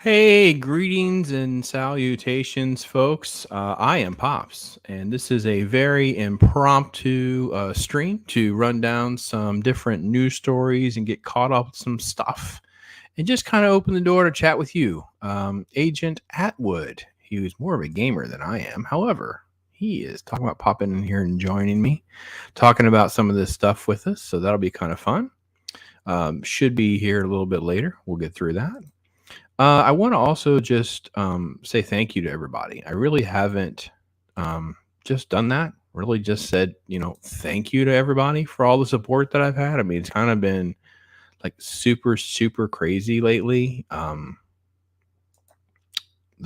Hey, greetings and salutations, folks. I am Pops, and this is a very impromptu stream to run down some different news stories and get caught up with some stuff and just kind of open the door to chat with you. Agent Atwood, he was more of a gamer than I am. However, he is talking about popping in here and joining me, talking about some of this stuff with us. So that'll be kind of fun. Should be here a little bit later. We'll get through that. I want to also just say thank you to everybody. I really haven't just done that. Really just said, thank you to everybody for all the support that I've had. I mean, it's kind of been like super, super crazy lately. The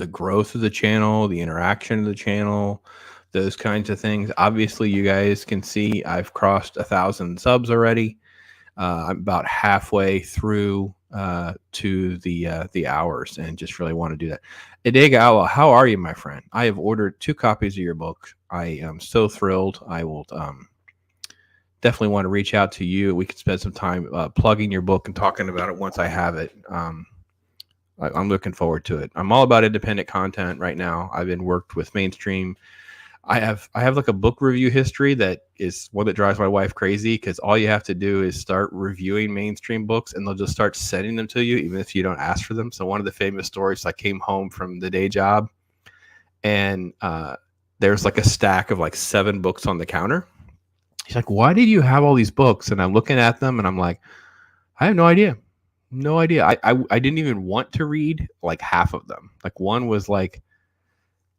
growth of the channel, the interaction of the channel, those kinds of things. Obviously, you guys can see I've crossed 1,000 subs already. I'm about halfway through to the hours, and just really want to do that. Adega Outlaw, how are you, my friend? I have ordered 2 copies of your book. I am so thrilled. I will definitely want to reach out to you. We can spend some time plugging your book and talking about it once I have it. I'm looking forward to it. I'm all about independent content right now. I've been worked with mainstream. I have like a book review history that is one that drives my wife crazy, because all you have to do is start reviewing mainstream books and they'll just start sending them to you even if you don't ask for them. So one of the famous stories, I came home from the day job and there's like a stack of like 7 books on the counter. He's like, "Why did you have all these books?" And I'm looking at them and I'm like, I have no idea. No idea. I didn't even want to read like half of them. Like one was like,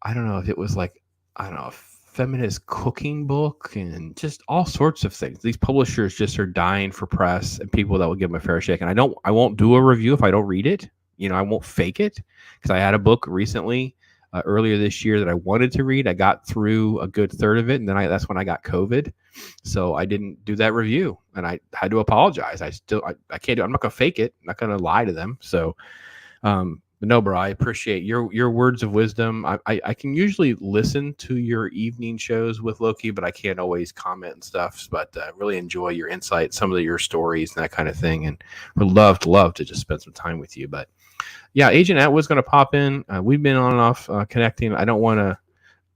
I don't know if it was like, I don't know, a feminist cooking book and just all sorts of things. These publishers just are dying for press and people that will give them a fair shake. And I won't do a review if I don't read it. I won't fake it, because I had a book recently earlier this year that I wanted to read. I got through a good third of it, and then that's when I got COVID. So I didn't do that review, and I had to apologize. I can't do it. I'm not going to fake it. I'm not going to lie to them. So, but no, bro, I appreciate your words of wisdom. I can usually listen to your evening shows with Loki, but I can't always comment and stuff. But really enjoy your insight, some of your stories and that kind of thing, and would love to just spend some time with you. But yeah, Agent Atwood's going to pop in. We've been on and off connecting. I don't want to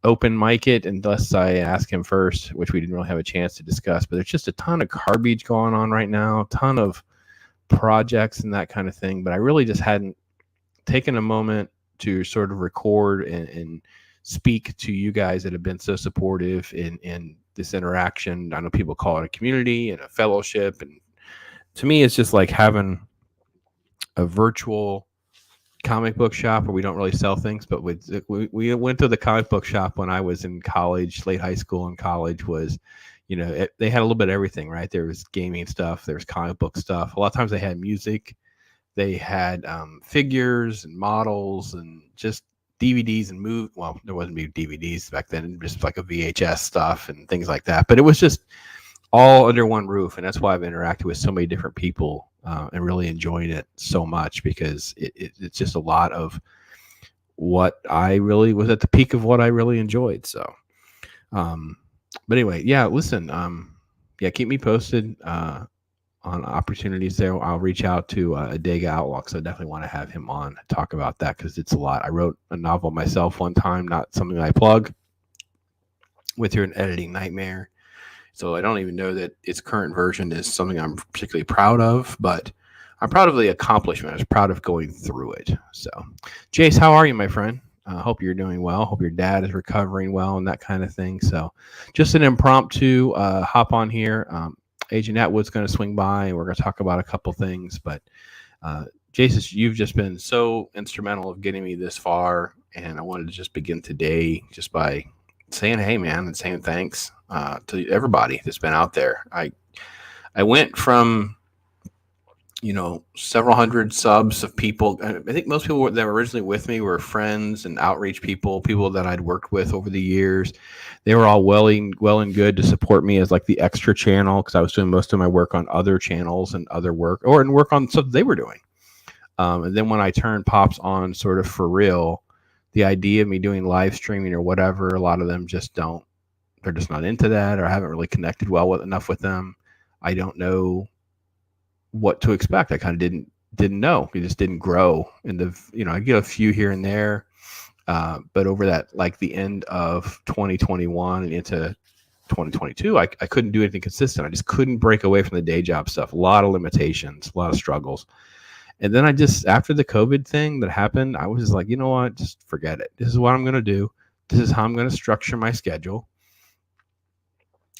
open mic it unless I ask him first, which we didn't really have a chance to discuss. But there's just a ton of garbage going on right now, a ton of projects and that kind of thing. But I really just hadn't taken a moment to sort of record and speak to you guys that have been so supportive in this interaction. I know people call it a community and a fellowship, and to me it's just like having a virtual comic book shop where we don't really sell things, but we went to the comic book shop when I was in college, late high school and college. Was they had a little bit of everything, right? There was gaming stuff, there was comic book stuff, a lot of times they had music. They had figures and models and just DVDs and well, there wasn't DVDs back then, just like a VHS stuff and things like that. But it was just all under one roof. And that's why I've interacted with so many different people and really enjoying it so much, because it's just a lot of what I really was at the peak of what I really enjoyed. So, but anyway, yeah, listen, yeah, keep me posted on opportunities there. I'll reach out to Adega Outlaw, because I definitely want to have him on to talk about that, because it's a lot. I wrote a novel myself one time, not something I plug, with your editing nightmare. So I don't even know that its current version is something I'm particularly proud of, but I'm proud of the accomplishment. I was proud of going through it. So, Jace, how are you, my friend? Hope you're doing well. Hope your dad is recovering well and that kind of thing. So just an impromptu hop on here. Agent Atwood's going to swing by and we're going to talk about a couple things. But Jason, you've just been so instrumental of getting me this far. And I wanted to just begin today just by saying, hey, man, and saying thanks to everybody that's been out there. I went from, several hundred subs of people. I think most people that were originally with me were friends and outreach people that I'd worked with over the years. They were all well and good to support me as like the extra channel, because I was doing most of my work on other channels and other work on stuff they were doing. And then when I turned Pops on sort of for real, the idea of me doing live streaming or whatever, a lot of them just they're just not into that, or I haven't really connected enough with them. I don't know what to expect. I kind of didn't didn't know. It just didn't grow. And I get a few here and there, but over that, like the end of 2021 and into 2022, I couldn't do anything consistent. I just couldn't break away from the day job stuff. A lot of limitations, a lot of struggles. And then after the COVID thing that happened, I was just like, you know what, just forget it. This is what I'm going to do. This is how I'm going to structure my schedule.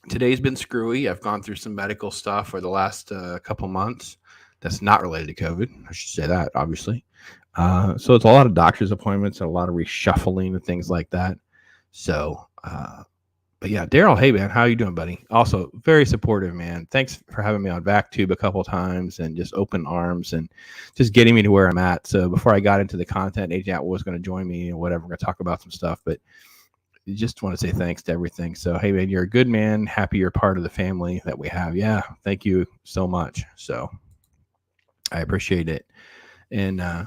Today's been screwy. I've gone through some medical stuff for the last couple months. That's not related to COVID. I should say that, obviously. So it's a lot of doctor's appointments and a lot of reshuffling and things like that. So, but yeah, Daryl, hey man, how you doing, buddy? Also very supportive, man. Thanks for having me on BackTube a couple of times and just open arms and just getting me to where I'm at. So before I got into the content, Agent Atwood was going to join me and whatever. We're going to talk about some stuff, but just want to say thanks to everything. So, hey man, you're a good man. Happy you're part of the family that we have. Yeah, thank you so much. So I appreciate it. And I'll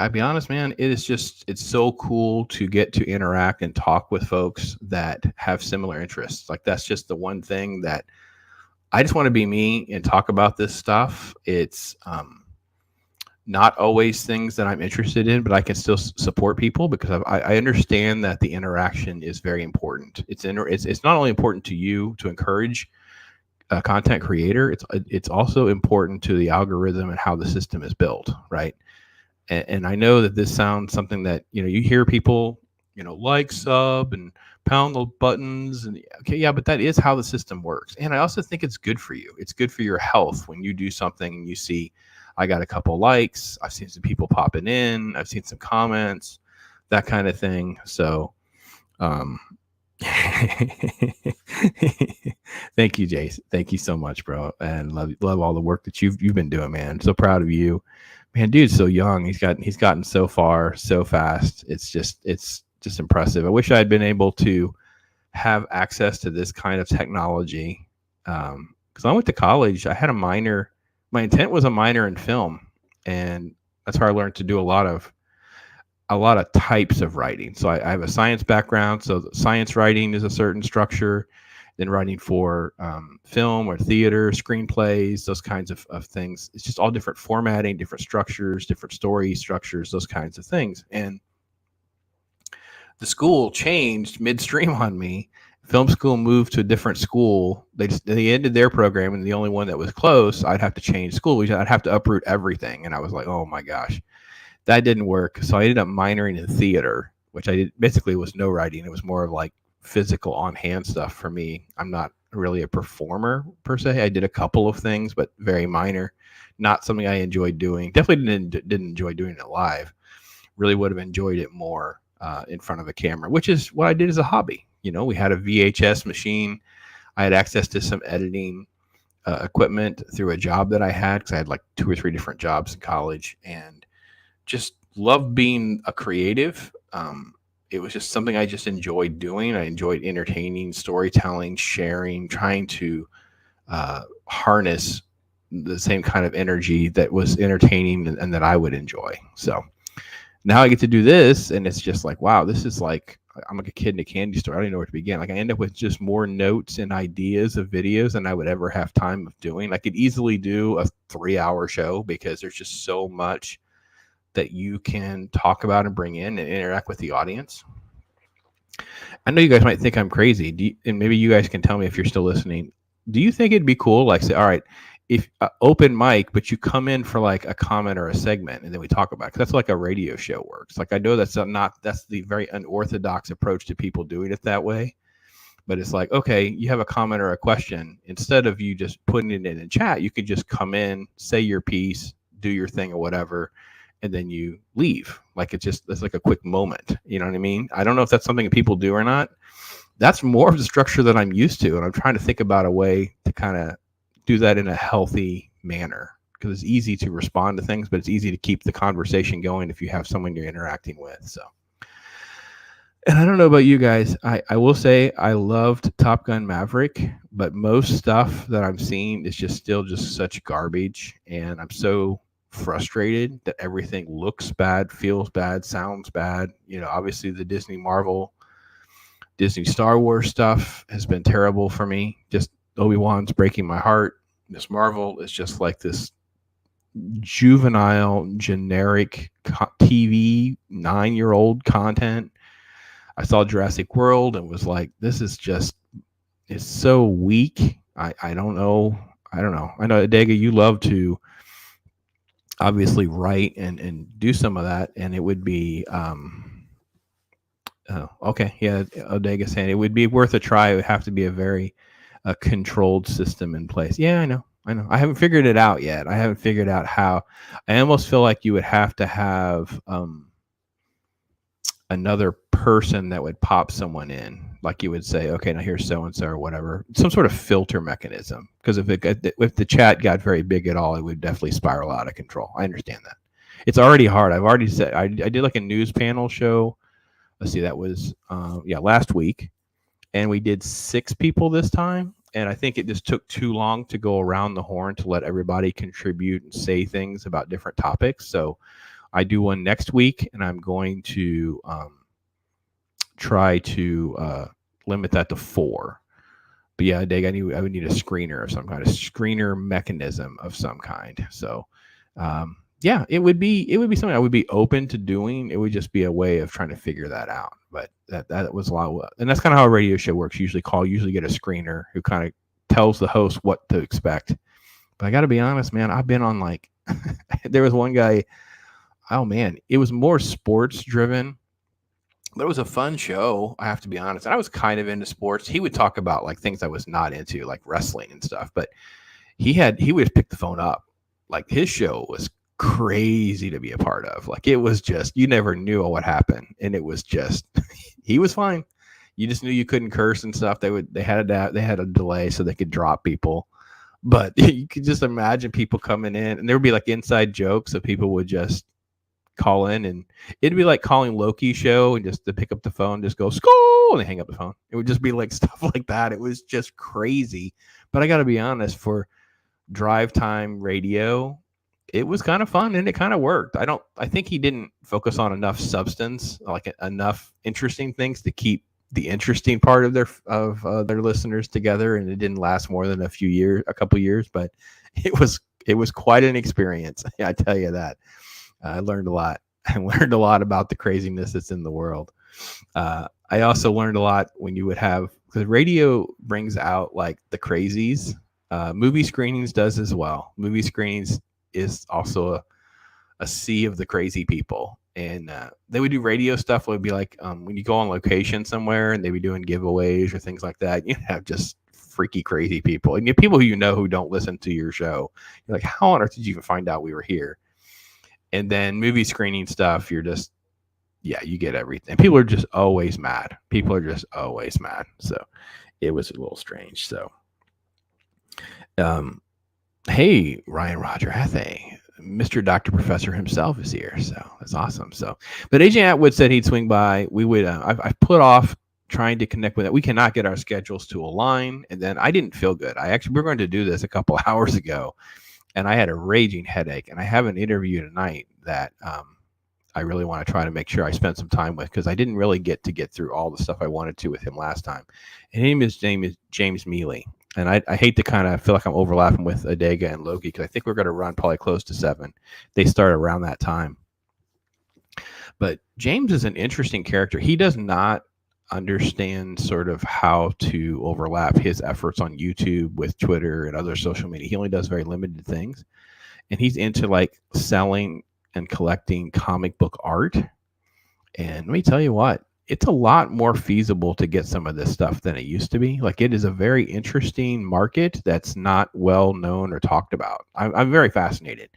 be honest, man, it's so cool to get to interact and talk with folks that have similar interests. Like that's just the one thing that I just want to be me and talk about this stuff. It's not always things that I'm interested in, but I can still support people because I understand that the interaction is very important. It's not only important to you to encourage a content creator, it's also important to the algorithm and how the system is built, right? And I know that this sounds something that, you hear people, like, sub and pound the buttons and okay, yeah, but that is how the system works. And I also think it's good for you. It's good for your health when you do something and you see, I got a couple likes, I've seen some people popping in, I've seen some comments, that kind of thing. So, thank you, Jason. Thank you so much, bro. And love all the work that you've been doing, man. So proud of you. Man, dude's so young. He's gotten so far so fast. It's just impressive. I wish I had been able to have access to this kind of technology. Because I went to college. I had a minor. My intent was a minor in film, and that's where I learned to do a lot of types of writing. So I have a science background. So science writing is a certain structure. Then writing for film or theater, screenplays, those kinds of things. It's just all different formatting, different structures, different story structures, those kinds of things. And the school changed midstream on me. Film school moved to a different school. They ended their program, and the only one that was close, I'd have to change school. I'd have to uproot everything. And I was like, oh my gosh, that didn't work. So I ended up minoring in theater, which I did. Basically was no writing. It was more of like physical on hand stuff for me. I'm not really a performer per se. I did a couple of things, but very minor, not something I enjoyed doing. Definitely didn't enjoy doing it live. Really would have enjoyed it more in front of a camera, which is what I did as a hobby. We had a VHS machine. I had access to some editing equipment through a job that I had because I had like 2 or 3 different jobs in college and just loved being a creative. It was just something I just enjoyed doing. I enjoyed entertaining, storytelling, sharing, trying to harness the same kind of energy that was entertaining and that I would enjoy. So now I get to do this, and it's just like, wow, this is like, I'm like a kid in a candy store. I don't even know where to begin. Like I end up with just more notes and ideas of videos than I would ever have time of doing. I could easily do a 3-hour show because there's just so much that you can talk about and bring in and interact with the audience. I know you guys might think I'm crazy, and maybe you guys can tell me if you're still listening. Do you think it'd be cool, like say, all right, if open mic, but you come in for like a comment or a segment, and then we talk about it? 'Cause that's like a radio show works. Like I know that's the very unorthodox approach to people doing it that way. But it's like, okay, you have a comment or a question. Instead of you just putting it in chat, you could just come in, say your piece, do your thing or whatever, and then you leave. Like it's like a quick moment. You know what I mean? I don't know if that's something that people do or not. That's more of the structure that I'm used to. And I'm trying to think about a way to kind of do that in a healthy manner because it's easy to respond to things, but it's easy to keep the conversation going if you have someone you're interacting with. So, and I don't know about you guys. I will say I loved Top Gun Maverick, but most stuff that I'm seeing is still such garbage. And I'm so frustrated that everything looks bad, feels bad, sounds bad. Obviously the Disney Star Wars stuff has been terrible for me. Just Obi-Wan's breaking my heart. This Marvel is just like this juvenile, generic TV 9-year-old content. I saw Jurassic World and was like, this is just, it's so weak. I don't know. I don't know. I know, Adega, you love to obviously write and do some of that, and it would be oh, okay, yeah, Odega saying it would be worth a try. It would have to be a very controlled system in place. Yeah, I know. I haven't figured it out yet. I haven't figured out how. I almost feel like you would have to have another person that would pop someone in, like you would say, okay, now here's so and so or whatever, some sort of filter mechanism. Because if the chat got very big at all, it would definitely spiral out of control. I understand that. It's already hard. I've already said I did like a news panel show. Let's see, that was last week, and we did 6 people this time. And I think it just took too long to go around the horn to let everybody contribute and say things about different topics. So I do one next week, and I'm going to try to limit that to 4. But yeah, Dig, I would need a screener of some kind, a screener mechanism of some kind. So yeah, it would be something I would be open to doing. It would just be a way of trying to figure that out. But that was a lot, and that's kind of how a radio show works. Usually get a screener who kind of tells the host what to expect. But I got to be honest, man, I've been on like there was one guy. Oh man, it was more sports driven, but it was a fun show. I have to be honest. And I was kind of into sports. He would talk about like things I was not into, like wrestling and stuff. But he would pick the phone up. Like his show was crazy to be a part of. Like it was just, you never knew what happened, and it was just he was fine. You just knew you couldn't curse and stuff. They had a delay so they could drop people, but you could just imagine people coming in, and there would be like inside jokes that people would just call in, and it'd be like calling Loki's show, and just to pick up the phone, just go skull, and they hang up the phone. It would just be like stuff like that. It was just crazy. But I got to be honest, for drive time radio, it was kind of fun, and it kind of worked. I think he didn't focus on enough substance, like enough interesting things to keep the interesting part of their listeners together, and it didn't last more than a couple years, but it was quite an experience. I tell you that. I learned a lot. I learned a lot about the craziness that's in the world. I also learned a lot when you would have, because radio brings out like the crazies. Movie screenings does as well. Movie screenings is also a sea of the crazy people. And they would do radio stuff. It would be like when you go on location somewhere and they be doing giveaways or things like that, you have just freaky crazy people. And you have people who don't listen to your show. You're like, how on earth did you even find out we were here? And then movie screening stuff, you're just, you get everything. People are just always mad. So it was a little strange. So hey, Ryan Roger Hathay, Mr. Dr. Professor himself is here. So that's awesome. So, but Agent Atwood said he'd swing by. We would, I've put off trying to connect with it. We cannot get our schedules to align. And then I didn't feel good. We were going to do this a couple hours ago, and I had a raging headache, and I have an interview tonight that I really want to try to make sure I spend some time with, because I didn't really get through all the stuff I wanted to with him last time. And his name is James Mealy. And I hate to kind of feel like I'm overlapping with Adega and Loki, because I think we're going to run probably close to 7. They start around that time. But James is an interesting character. He does not understand sort of how to overlap his efforts on YouTube with Twitter and other social media. He only does very limited things. And he's into like selling and collecting comic book art. And let me tell you what, it's a lot more feasible to get some of this stuff than it used to be. Like, it is a very interesting market that's not well known or talked about. I'm very fascinated.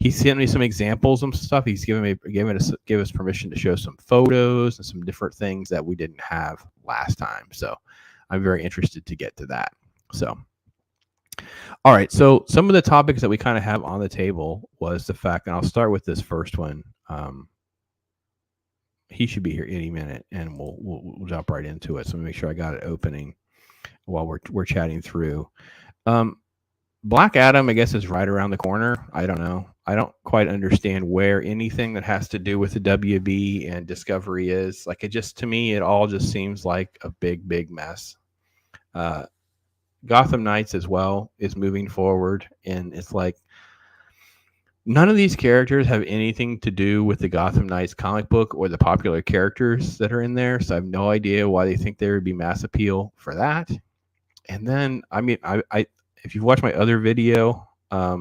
He sent me some examples and stuff. He's gave us permission to show some photos and some different things that we didn't have last time. So I'm very interested to get to that. So, all right. So some of the topics that we kind of have on the table was the fact, and I'll start with this first one. He should be here any minute, and we'll jump right into it. So let me make sure I got it opening while we're chatting through. Black Adam, I guess, is right around the corner. I don't know. I don't quite understand where anything that has to do with the WB and Discovery is. Like, to me, it all just seems like a big mess. Gotham Knights as well is moving forward, and it's like, None of these characters have anything to do with the Gotham Knights comic book or the popular characters that are in there, so I have no idea why they think there would be mass appeal for that. And then, I mean, I if you've watched my other video, I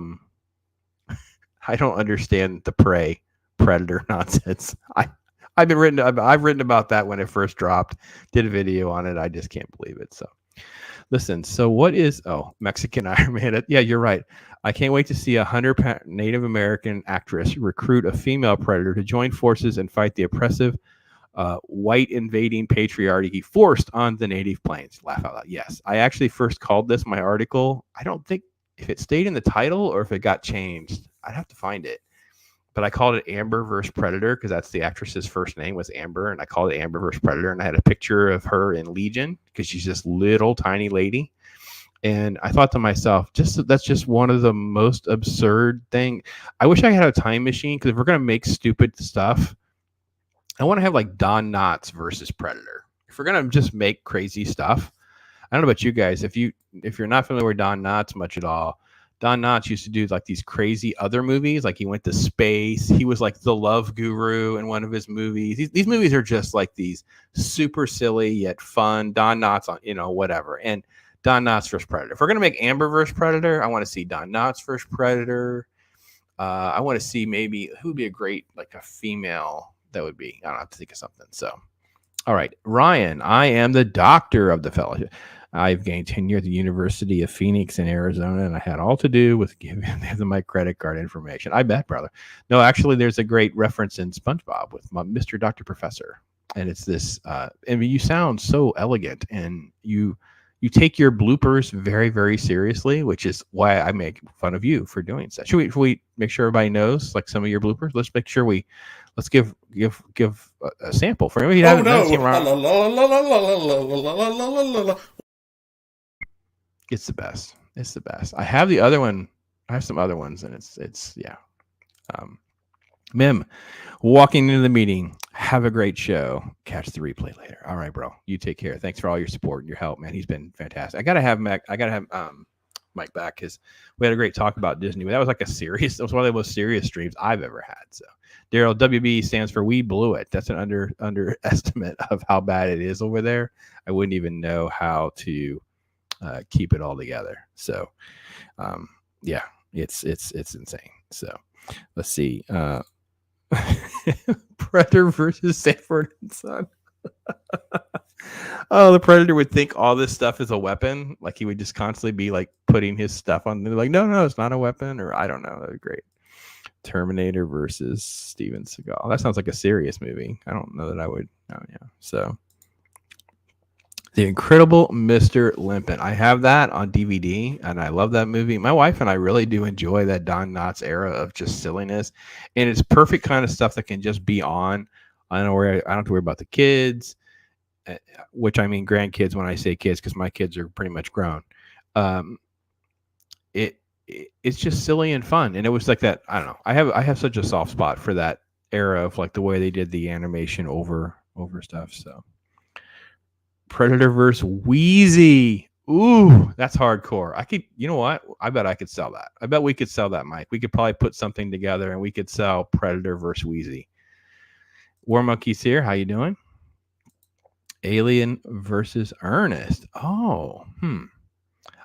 don't understand the prey predator nonsense. I've written about that when it first dropped. Did a video on it. I just can't believe it. So listen. So what is Mexican Iron Man? Yeah, you're right. I can't wait to see a 100 Native American actress recruit a female predator to join forces and fight the oppressive white invading patriarchy forced on the native plains. Laugh out loud. Yes, I actually first called this my article. I don't think if it stayed in the title or if it got changed. I'd have to find it. But I called it Amber vs. Predator because that's the actress's first name was Amber, and I called it Amber vs. Predator, and I had a picture of her in Legion because she's this little tiny lady. And I thought to myself, that's just one of the most absurd thing. I wish I had a time machine because if we're gonna make stupid stuff, I want to have like Don Knotts versus Predator. If we're gonna just make crazy stuff, I don't know about you guys. If you're not familiar with Don Knotts much at all, Don Knotts used to do like these crazy other movies. Like he went to space. He was like the love guru in one of his movies. These movies are just like these super silly yet fun. Don Knotts on whatever. And Don Knotts versus Predator. If we're gonna make Amber versus Predator, I want to see Don Knotts versus Predator. I want to see maybe who would be a great like a female that would be. I don't have to think of something. So, all right, Ryan. I am the doctor of the fellowship. I've gained tenure at the University of Phoenix in Arizona, and I had all to do with giving them my credit card information. I bet, brother. No, actually, there's a great reference in SpongeBob with my Mr. Dr. Professor, and it's this. I mean, you sound so elegant, and you take your bloopers very, very seriously, which is why I make fun of you for doing so. Should we make sure everybody knows like some of your bloopers? Let's make sure let's give a sample for him. Oh no! It's the best. It's the best. I have the other one. I have some other ones, and it's yeah. Mim, walking into the meeting. Have a great show. Catch the replay later. All right, bro. You take care. Thanks for all your support and your help, man. He's been fantastic. I gotta have Mike back because we had a great talk about Disney. That was like that was one of the most serious streams I've ever had. So Daryl, WB stands for we blew it. That's an underestimate of how bad it is over there. I wouldn't even know how to keep it all together. So yeah, it's insane. So let's see. Predator versus Sanford and Son. Oh, the Predator would think all this stuff is a weapon. Like he would just constantly be like putting his stuff on. They're like, no, it's not a weapon. Or I don't know. That would be great. Terminator versus Steven Seagal. That sounds like a serious movie. I don't know that I would. Oh yeah. So The Incredible Mr. Limpet. I have that on DVD, and I love that movie. My wife and I really do enjoy that Don Knotts era of just silliness, and it's perfect kind of stuff that can just be on. I don't have to worry about the kids, which I mean grandkids when I say kids because my kids are pretty much grown. It's just silly and fun, and it was like that. I don't know. I have such a soft spot for that era of like the way they did the animation over stuff. So. Predator versus Wheezy. Ooh, that's hardcore. You know what? I bet I could sell that. I bet we could sell that, Mike. We could probably put something together and we could sell Predator versus Wheezy. War Monkey's here. How you doing? Alien versus Ernest. Oh,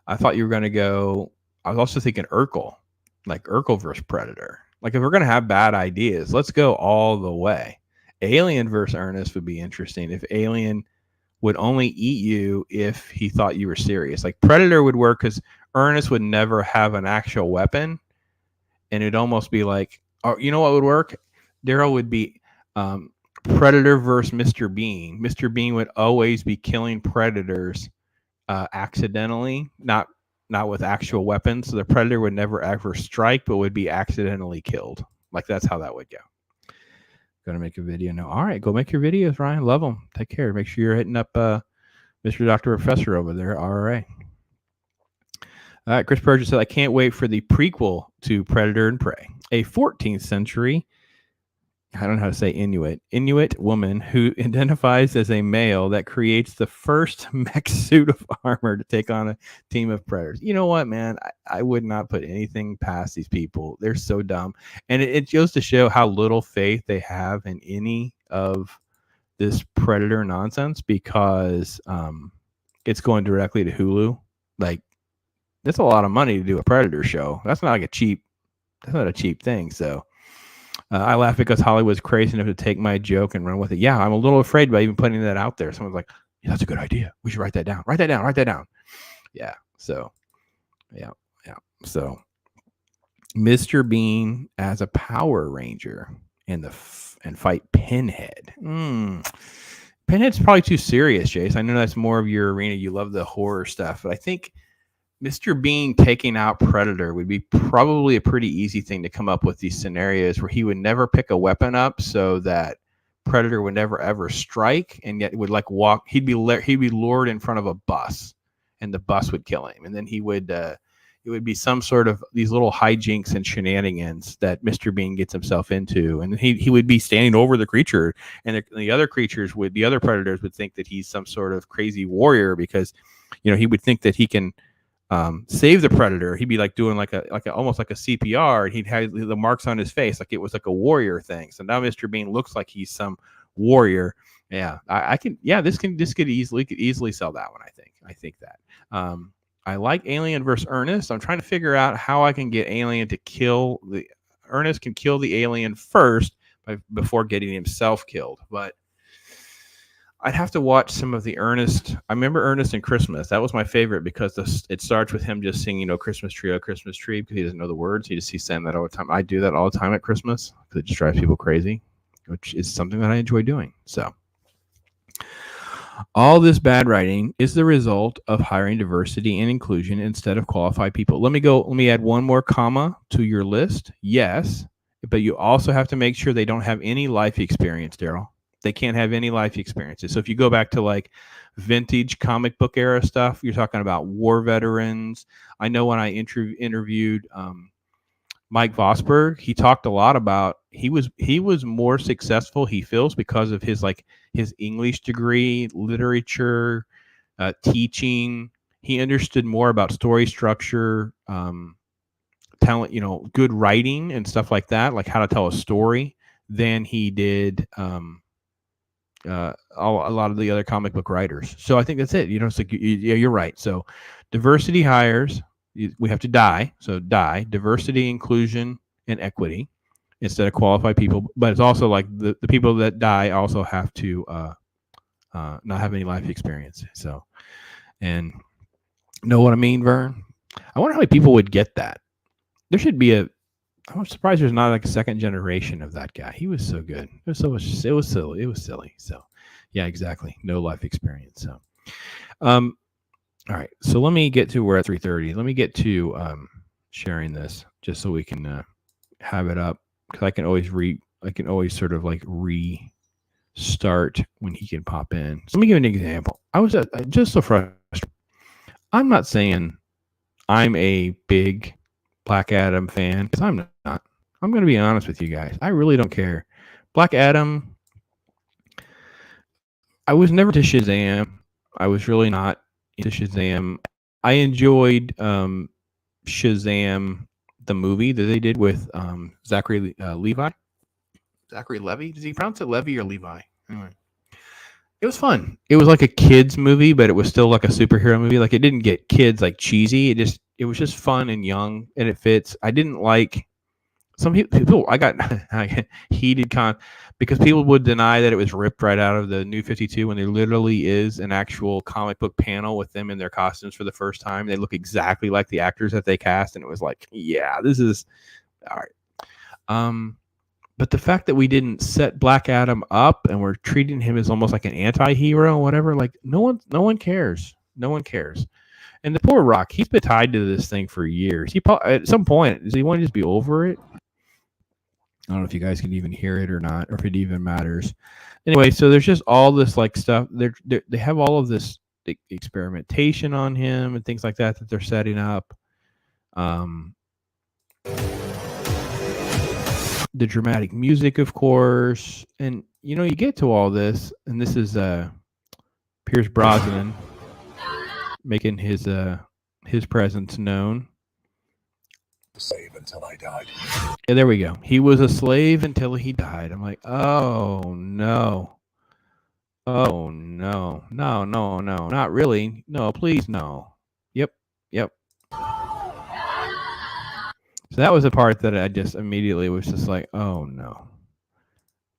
I thought you were going to go. I was also thinking Urkel, like Urkel versus Predator. Like if we're going to have bad ideas, let's go all the way. Alien versus Ernest would be interesting. If Alien would only eat you if he thought you were serious. Like Predator would work because Ernest would never have an actual weapon, and it'd almost be like, you know what would work? Daryl would be Predator versus Mr. Bean. Mr. Bean would always be killing predators accidentally, not with actual weapons. So the Predator would never ever strike, but would be accidentally killed. Like that's how that would go. Gonna make a video now. All right, go make your videos, Ryan. Love them. Take care. Make sure you're hitting up Mr. Dr. Professor over there. All right. All right, Chris Burgess said, I can't wait for the prequel to Predator and Prey, a 14th century I don't know how to say Inuit woman who identifies as a male that creates the first mech suit of armor to take on a team of predators. You know what, man? I would not put anything past these people. They're so dumb. And it goes to show how little faith they have in any of this predator nonsense, because it's going directly to Hulu. Like, that's a lot of money to do a predator show. That's not a cheap thing. So I laugh because Hollywood's crazy enough to take my joke and run with it. Yeah, I'm a little afraid by even putting that out there. Someone's like, yeah, that's a good idea. We should write that down. Write that down. Yeah. So, yeah. So, Mr. Bean as a Power Ranger and fight Pinhead. Pinhead's probably too serious, Jace. I know that's more of your arena. You love the horror stuff, but I think Mr. Bean taking out Predator would be probably a pretty easy thing to come up with, these scenarios where he would never pick a weapon up so that Predator would never ever strike, and yet would like walk. He'd be lured in front of a bus, and the bus would kill him, and then he would. It would be some sort of these little hijinks and shenanigans that Mr. Bean gets himself into, and he would be standing over the creature, and the other predators would think that he's some sort of crazy warrior, because he would think that he can save the predator. He'd be like doing like almost like a CPR, and he'd have the marks on his face like it was like a warrior thing. So now Mr. Bean looks like he's some warrior. Yeah, this could easily sell that one. I think that. I like Alien versus Ernest. I'm trying to figure out how I can get Alien to kill Ernest can kill the alien first before getting himself killed, but I'd have to watch some of the Ernest. I remember Ernest and Christmas. That was my favorite, because it starts with him just singing, Christmas tree, oh Christmas tree, because he doesn't know the words. He's saying that all the time. I do that all the time at Christmas because it just drives people crazy, which is something that I enjoy doing. So all this bad writing is the result of hiring diversity and inclusion instead of qualified people. Let me add one more comma to your list. Yes, but you also have to make sure they don't have any life experience, Daryl. They can't have any life experiences. So if you go back to like vintage comic book era stuff, you're talking about war veterans. I know when I interviewed Mike Vosberg, he talked a lot about he was more successful, he feels, because of his English degree, literature, teaching. He understood more about story structure, talent, good writing and stuff like that, like how to tell a story, than he did a lot of the other comic book writers. So I think that's it. It's like, yeah, you're right. So diversity hires, we have to diversity, inclusion, and equity instead of qualified people. But it's also like the people that die also have to not have any life experience. So, and know what I mean, Vern? I wonder how many people would get that. There should be I'm surprised there's not like a second generation of that guy. He was so good. It was silly. So yeah, exactly. No life experience. So, all right. So let me get to, we're at 3:30. Let me get to sharing this just so we can have it up, because I can always sort of like restart when he can pop in. So let me give an example. I was just so frustrated. I'm not saying I'm a big Black Adam fan, because I'm not. I'm going to be honest with you guys. I really don't care. Black Adam, I was never to Shazam. I was really not into Shazam. I enjoyed Shazam, the movie that they did with Zachary Levi. Zachary Levy? Does he pronounce it Levy or Levi? Anyway. It was fun. It was like a kids movie, but it was still like a superhero movie. Like, it didn't get kids like cheesy. It was just fun and young, and it fits. I didn't like some people. I got heated because people would deny that it was ripped right out of the New 52 when there literally is an actual comic book panel with them in their costumes for the first time. They look exactly like the actors that they cast, and it was like, yeah, this is all right. But the fact that we didn't set Black Adam up and we're treating him as almost like an anti-hero or whatever, like no one cares. No one cares. And the poor Rock, he's been tied to this thing for years. He at some point, does he want to just be over it? I don't know if you guys can even hear it or not, or if it even matters. Anyway, so there's just all this like stuff. They have all of this experimentation on him and things like that they're setting up. the dramatic music, of course, and you get to all this, and this is Pierce Brosnan making his presence known. Slave until I died. Yeah, there we go. He was a slave until he died. I'm like, oh no. Oh no. No, no, no. Not really. No, please no. Yep. Yep. So that was a part that I just immediately was just like, oh no.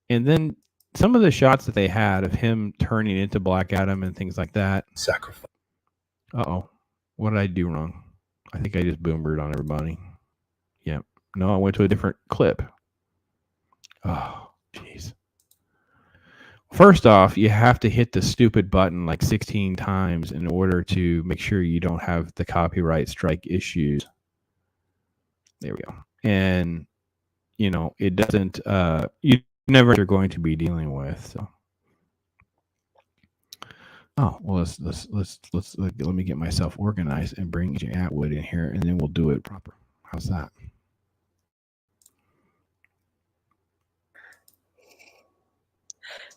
And then some of the shots that they had of him turning into Black Adam and things like that. Sacrifice. Uh-oh. What did I do wrong? I think I just boomered on everybody. Yep. No, I went to a different clip. Oh, jeez. First off, you have to hit the stupid button like 16 times in order to make sure you don't have the copyright strike issues. There we go. And, it doesn't, you never are going to be dealing with. So. Oh, well, let me get myself organized and bring Agent Atwood in here, and then we'll do it proper. How's that?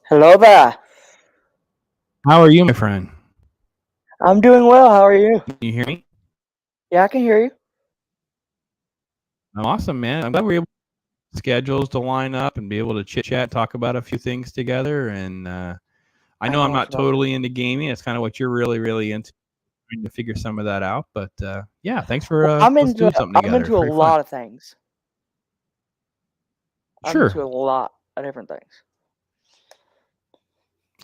Hello there. How are you, my friend? I'm doing well. How are you? Can you hear me? Yeah, I can hear you. I'm awesome, man. I'm glad we're able to schedules to line up and be able to chit chat, talk about a few things together. And I know I'm not totally into gaming. It's kind of what you're really, really into. Trying to figure some of that out. But yeah, thanks for let's do something together. I'm into a lot of things. Sure. I'm into a lot of different things.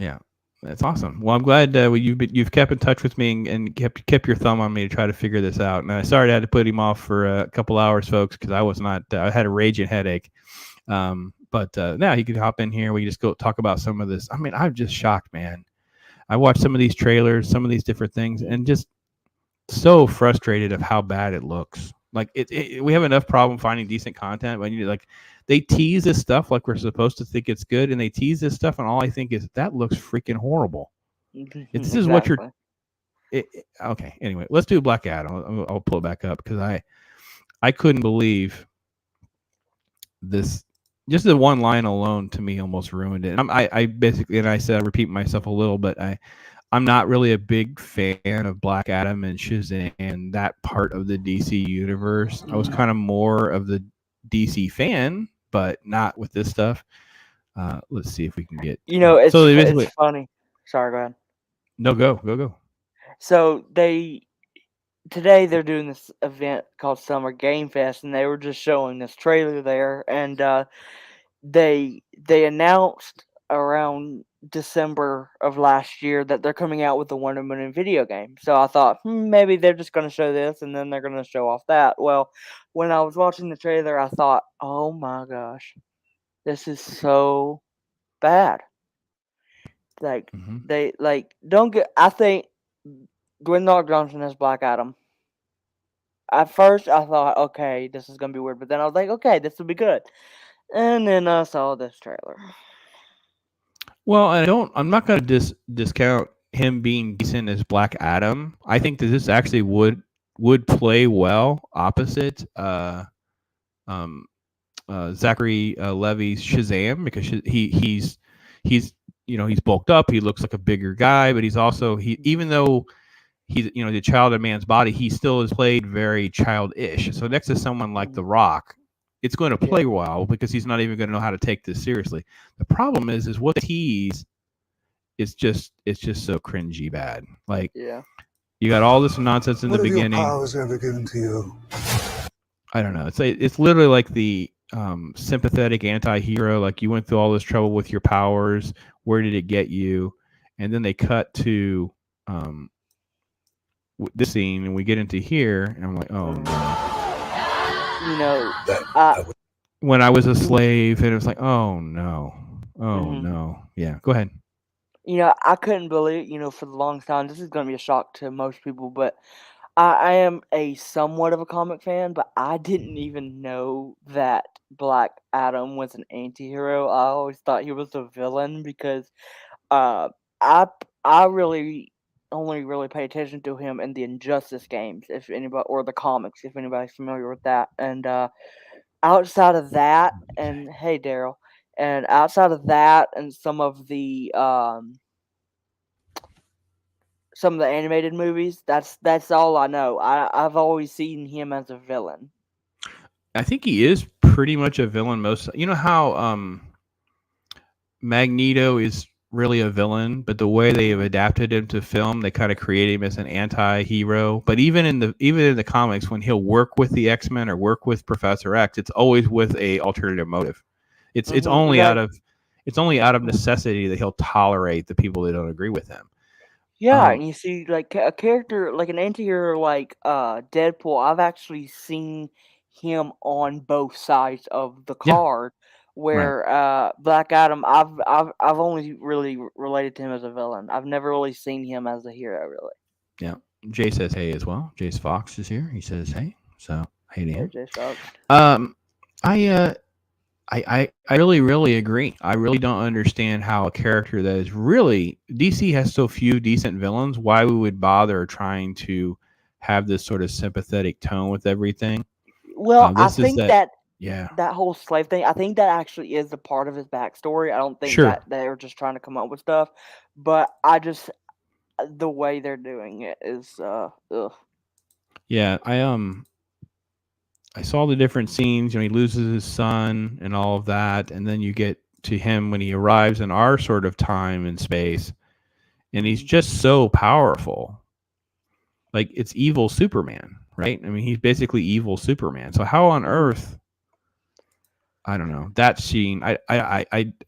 Yeah, that's awesome. Well, I'm glad you've kept in touch with me and kept your thumb on me to try to figure this out. And sorry I had to put him off for a couple hours, folks, because I had a raging headache. But now he could hop in here. We could just go talk about some of this. I mean, I'm just shocked, man. I watched some of these trailers, some of these different things, and just so frustrated of how bad it looks. Like we have enough problem finding decent content when they tease this stuff like we're supposed to think it's good, and they tease this stuff, and all I think is that looks freaking horrible. This is what you're. Okay, anyway, let's do Black Adam. I'll pull it back up because I couldn't believe this. Just the one line alone to me almost ruined it. And I basically, and I said I repeat myself a little, but I'm not really a big fan of Black Adam and Shazam and that part of the DC universe. I was kind of more of the DC fan, but not with this stuff. Let's see if we can get. It's funny. Sorry, go ahead. No, go. So today they're doing this event called Summer Game Fest, and they were just showing this trailer there, and they announced around December of last year that they're coming out with the Wonder Woman video game. So I thought maybe they're just going to show this and then they're going to show off that. Well, when I was watching the trailer, I thought, oh my gosh, this is so bad. Like I think Dwayne The Rock Johnson is Black Adam. At first, I thought, okay, this is going to be weird. But then I was like, okay, this will be good. And then I saw this trailer. Well, I'm not going to discount him being decent as Black Adam. I think that this actually would play well opposite Zachary Levi's Shazam, because he's he's bulked up. He looks like a bigger guy, but he's also even though he's the child of man's body, he still is played very childish. So next to someone like The Rock, it's going to play well because he's not even going to know how to take this seriously. The problem is what the tease is it's just so cringy bad. Like, you got all this nonsense in the beginning. What have your powers ever given to you? I don't know. It's literally like the sympathetic anti-hero. Like, you went through all this trouble with your powers. Where did it get you? And then they cut to this scene, and we get into here, and I'm like, oh no. When I was a slave, and it was like, oh no. No. Yeah, go ahead. I couldn't believe, for the longest time, this is going to be a shock to most people, but I am a somewhat of a comic fan, but I didn't even know that Black Adam was an anti-hero. I always thought he was a villain because I really only really pay attention to him in the Injustice games, if anybody, or the comics, if anybody's familiar with that. And outside of that, and hey, Daryl, and outside of that, and some of the animated movies, that's all I know. I've always seen him as a villain. I think he is pretty much a villain. Most, you know how Magneto is really a villain, but the way they have adapted him to film, they kind of create him as an anti-hero. But even in the comics, when he'll work with the X-Men or work with Professor X, it's always with a alternative motive. It's only out of necessity that he'll tolerate the people that don't agree with him. Yeah, and you see, like a character, like an anti-hero, like Deadpool. I've actually seen him on both sides of the Yeah, card. right. Where Black Adam, I've only really related to him as a villain. I've never really seen him as a hero, really. Yeah. Jay says hey as well. Jace Fox is here. He says hey. So hey to him. Jay Fox. I really agree. I really don't understand how a character that is really DC has so few decent villains. Why we would bother trying to have this sort of sympathetic tone with everything? Well, I This is think that. Yeah. that whole slave thing, I think that actually is a part of his backstory. I don't think Sure. that they were just trying to come up with stuff, but I just the way they're doing it is ugh. Yeah. I saw the different scenes. You know, he loses his son and all of that, and then you get to him when he arrives in our sort of time and space, and he's just so powerful. Like it's evil Superman, right? I mean, he's basically evil Superman. So how on earth? I don't know that scene. I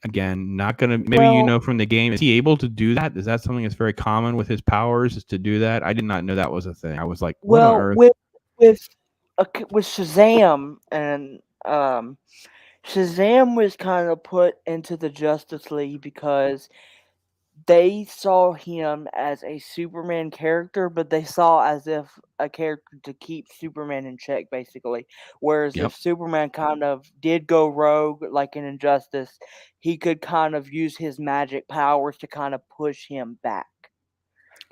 again not gonna. Maybe you know from the game. Is he able to do that? Is that something that's very common with his powers? Is to do that? I did not know that was a thing. I was like, what on earth? with Shazam, and Shazam was kind of put into the Justice League because they saw him as a Superman character, but they saw as if a character to keep Superman in check, basically. Whereas Yep. if Superman kind of did go rogue, like in Injustice, he could kind of use his magic powers to kind of push him back.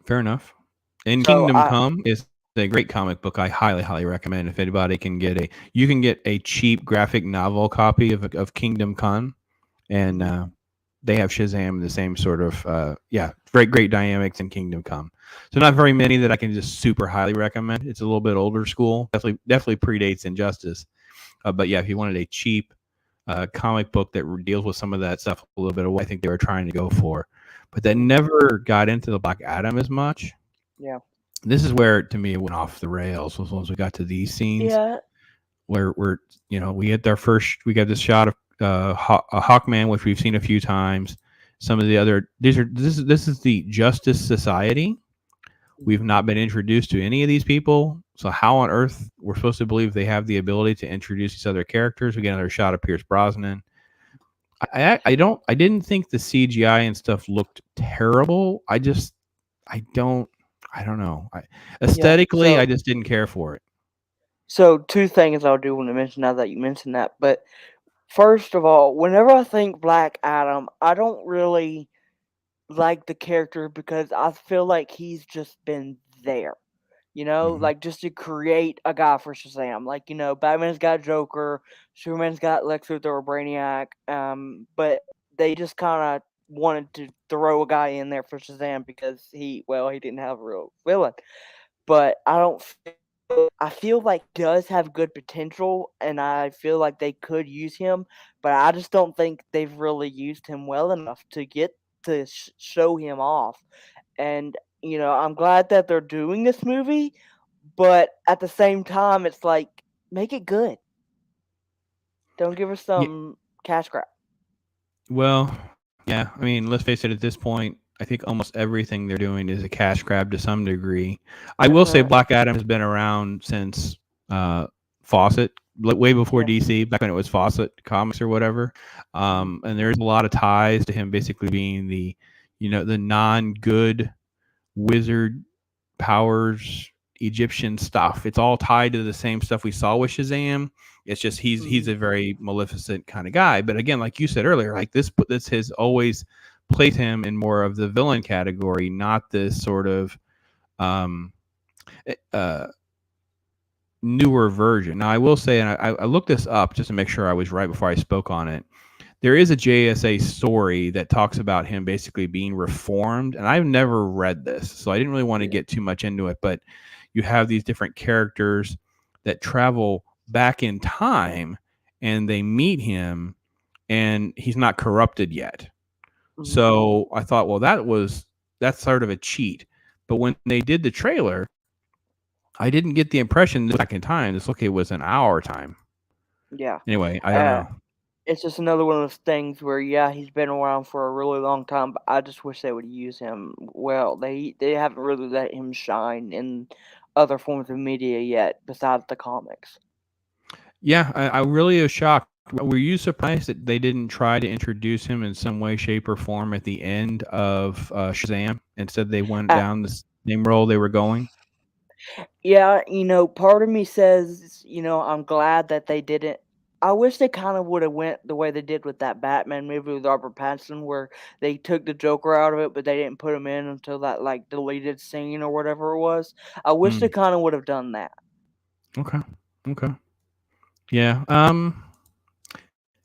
Fair enough. And So Kingdom Come is a great comic book. I highly recommend. If anybody can you can get a cheap graphic novel copy of Kingdom Come, and they have Shazam, the same sort of great dynamics in Kingdom Come. So not very many that I can just super highly recommend. It's a little bit older school. Definitely predates Injustice. But yeah, if you wanted a cheap comic book that deals with some of that stuff a little bit of what I think they were trying to go for, but that never got into the Black Adam as much. Yeah. This is where, to me, it went off the rails. Was once we got to these scenes, where we got this shot of a Hawkman, which we've seen a few times. Some of the other this is the Justice Society. We've not been introduced to any of these people, so how on earth we're supposed to believe they have the ability to introduce these other characters? We get another shot of Pierce Brosnan. I didn't think the CGI and stuff looked terrible. I don't know. Aesthetically, I just didn't care for it. So two things I do want to mention now that you mentioned that. But first of all, whenever I think Black Adam, I don't really like the character because I feel like he's just been there. Like just to create a guy for Shazam. Like, Batman's got Joker, Superman's got Lex Luthor or Brainiac, but they just kind of wanted to throw a guy in there for Shazam because he didn't have a real villain. But I feel like he does have good potential, and I feel like they could use him, but I just don't think they've really used him well enough to get to show him off. And I'm glad that they're doing this movie, but at the same time, it's like, make it good. Don't give us some cash grab. Well, yeah. I mean, let's face it. At this point, I think almost everything they're doing is a cash grab to some degree. I will say Black Adam has been around since Fawcett, way before DC, back when it was Fawcett Comics or whatever. And there's a lot of ties to him basically being the non-good wizard powers Egyptian stuff. It's all tied to the same stuff we saw with Shazam. It's just he's a very maleficent kind of guy. But again, like you said earlier, like this has always placed him in more of the villain category, not this sort of newer version. Now, I will say, and I looked this up just to make sure I was right before I spoke on it. There is a JSA story that talks about him basically being reformed, and I've never read this, so I didn't really want to Yeah. get too much into it. But you have these different characters that travel back in time, and they meet him, and he's not corrupted yet. Mhm. So I thought, well, that's sort of a cheat. But when they did the trailer, I didn't get the impression this was back in time. This look, it was an hour time. Yeah. Anyway, I don't know. It's just another one of those things where, yeah, he's been around for a really long time, but I just wish they would use him well. They haven't really let him shine in other forms of media yet, besides the comics. Yeah, I really was shocked. Were you surprised that they didn't try to introduce him in some way, shape, or form at the end of Shazam? Instead, they went Uh, down the same role they were going. yeah, part of me says, I'm glad that they didn't. I wish they kind of would have went the way they did with that Batman movie with Robert Pattinson, where they took the Joker out of it, but they didn't put him in until that like deleted scene or whatever it was. I wish they Hmm. kind of would have done that. Okay. Okay. Yeah.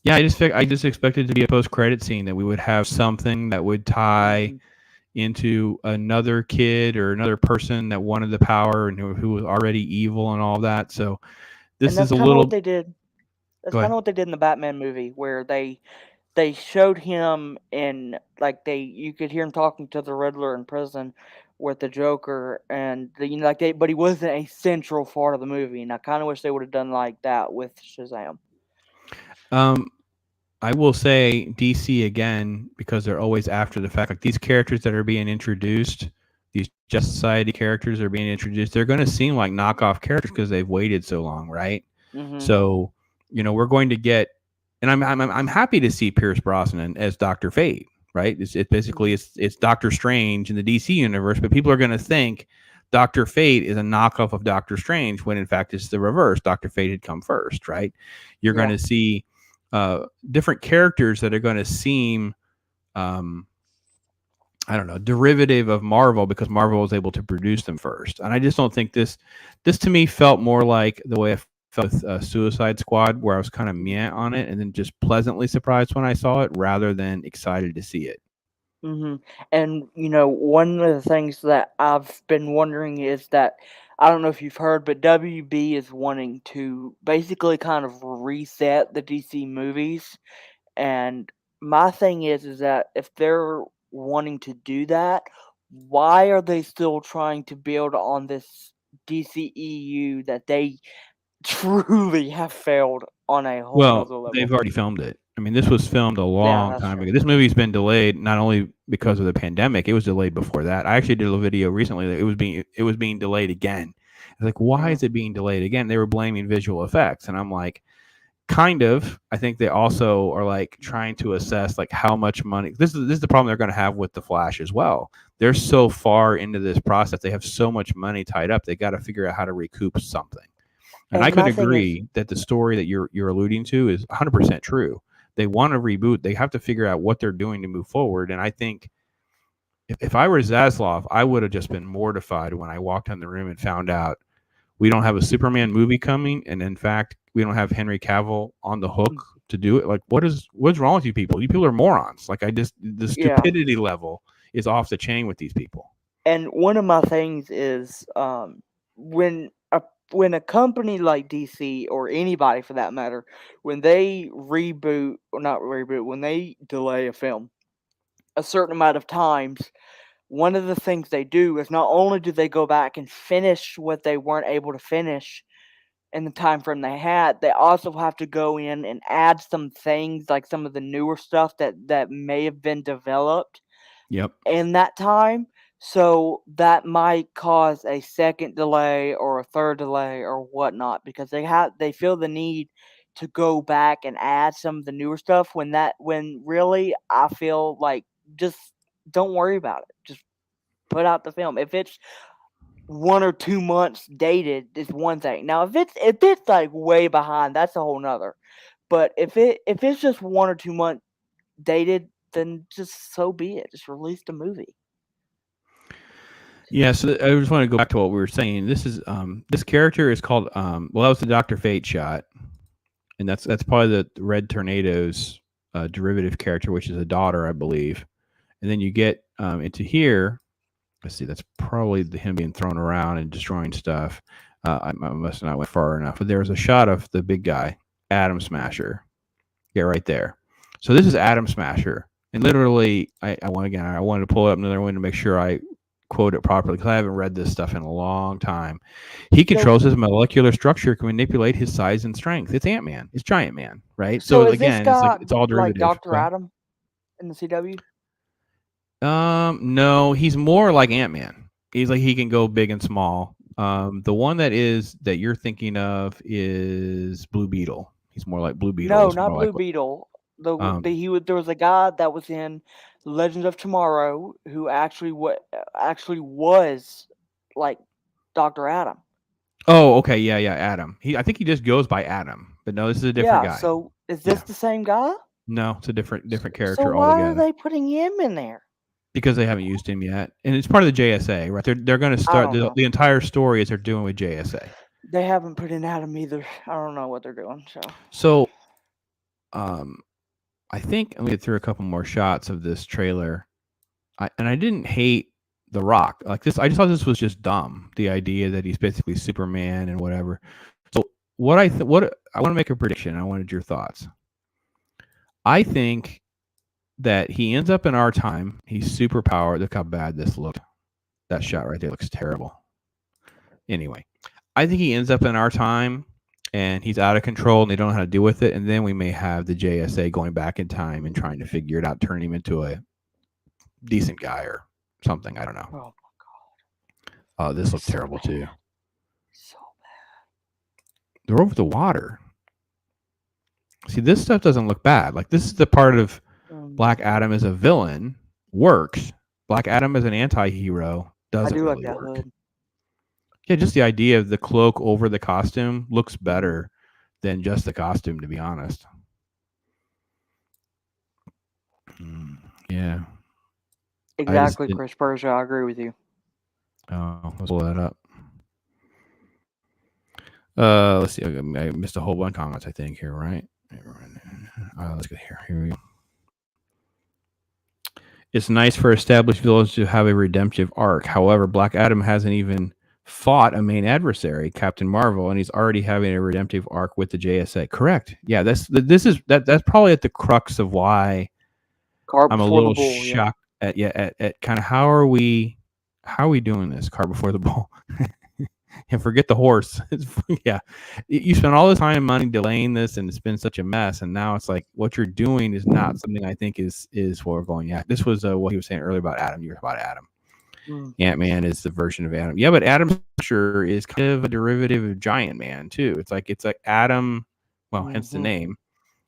Yeah. I just expected it to be a post credit scene that we would have something that would tie Mhm. into another kid or another person that wanted the power and who was already evil and all that. So And this is that's a kind of what little. they did. That's Go kind ahead. of what they did in the Batman movie, where they showed him in like you could hear him talking to the Riddler in prison with the Joker, and but he wasn't a central part of the movie, and I kind of wish they would have done like that with Shazam. Um, I will say DC again because they're always after the fact. Like these characters that are being introduced, these Justice Society characters are being introduced. They're going to seem like knockoff characters because they've waited so long, right? Mhm. So we're going to get, and I'm happy to see Pierce Brosnan as Doctor Fate, right? It's basically Mhm. it's Doctor Strange in the DC universe, but people are going to think Doctor Fate is a knockoff of Doctor Strange when in fact it's the reverse. Doctor Fate had come first, right? You're going Yeah. to see different characters that are going to seem um, I don't know, derivative of Marvel because Marvel was able to produce them first. And I just don't think this to me felt more like the way I felt with Suicide Squad, where I was kind of meh on it and then just pleasantly surprised when I saw it rather than excited to see it. Mhm. And one of the things that I've been wondering is that I don't know if you've heard, but WB is wanting to basically kind of reset the DC movies. And my thing is that if they're wanting to do that, why are they still trying to build on this DCEU that they truly have failed on a whole Well, nother they've level? already filmed it. I mean, this was filmed a Yeah, long that's time true. ago. This movie's been delayed not only because of the pandemic, it was delayed before that. I actually did a video recently that it was being delayed again. It's like, why Mhm. is it being delayed again? They were blaming visual effects, and I'm like, kind of. I think they also are like trying to assess like how much money. This is the problem they're going to have with the Flash as well. They're so far into this process, they have so much money tied up. They got to figure out how to recoup something. And I And could my thing is, agree that the story that you're alluding to is 100% true. They want to reboot. They have to figure out what they're doing to move forward. And I think if I were Zaslav, I would have just been mortified when I walked in the room and found out we don't have a Superman movie coming, and in fact, we don't have Henry Cavill on the hook to do it. Like, what's wrong with you people? You people are morons. Like, the yeah. stupidity level is off the chain with these people. And one of my things is when a when a company like DC or anybody for that matter, when they reboot or not reboot, when they delay a film a certain amount of times, one of the things they do is not only do they go back and finish what they weren't able to finish in the time frame they had, they also have to go in and add some things like some of the newer stuff that may have been developed Yep. in that time. So that might cause a second delay or a third delay or whatnot because they feel the need to go back and add some of the newer stuff when really I feel like just don't worry about it. Just put out the film. If it's 1 or 2 months dated, is one thing. Now if it's like way behind, that's a whole nother. But if it's just 1 or 2 months dated, then just so be it. Just release the movie. Yeah, so I just want to go back to what we were saying. This is this character is called well, that was the Dr. Fate shot, and that's probably the Red Tornado's derivative character, which is a daughter, I believe. And then you get into here. Let's see, that's probably him being thrown around and destroying stuff. I must have not went far enough, but there was a shot of the big guy, Atom Smasher. Yeah, right there. So this is Atom Smasher, and literally, I wanted to pull up another one to make sure I quote it properly because I haven't read this stuff in a long time. He controls his molecular structure, can manipulate his size and strength. It's Ant-Man. It's Giant Man, right? So is again, this guy it's all derivative. like Dr. Adam in the CW? No, he's more like Ant-Man. He's like he can go big and small. The one that you're thinking of is Blue Beetle. He's more like Blue Beetle. No, not Blue Beetle. There was a guy that was in Legends of Tomorrow who actually was like Dr. Adam. Oh, okay, yeah, Adam. I think he just goes by Adam, but no, this is a different guy. So is this the same guy? No, it's a different character so why altogether. are they putting him in there? Because they haven't used him yet, and it's part of the JSA, right? They're going to start the entire story as they're doing with JSA. They haven't put in Adam either. I don't know what they're doing. So, I think I'm going to get through a couple more shots of this trailer. I didn't hate The Rock like this. I just thought this was just dumb. The idea that he's basically Superman and whatever. So what I want to make a prediction. I wanted your thoughts. I think that he ends up in our time. He's super powered. Look how bad this looked. That shot right there looks terrible. Anyway, I think he ends up in our time and he's out of control and they don't know how to deal with it. And then we may have the JSA going back in time and trying to figure it out, turn him into a decent guy or something. I don't know. Oh my God. Oh, this looks terrible too. So bad. They're over the water. See, this stuff doesn't look bad. Like this is the part of Black Adam as a villain works. Black Adam as an anti-hero doesn't really work. Hood. Yeah, just the idea of the cloak over the costume looks better than just the costume, to be honest. Yeah. Exactly, Chris Persia. I agree with you. Oh, let's pull that up. Let's see. I missed a whole bunch of comments, I think, here, right? Let's go here. Here we go. It's nice for established villains to have a redemptive arc. However, Black Adam hasn't even fought a main adversary, Captain Marvel, and he's already having a redemptive arc with the JSA. Correct. Yeah, that's probably at the crux of why I'm a little shocked at kind of how are we doing this? Cart before the bull. And forget the horse. Yeah, you spent all this time and money delaying this, and it's been such a mess. And now it's like what you're doing is not something I think is what we're going. Yeah, this was what he was saying earlier about Adam. You were about Adam. Ant-Man is the version of Adam. Yeah, but Adam sure is kind of a derivative of Giant Man too. It's like Adam. Well, hence the name.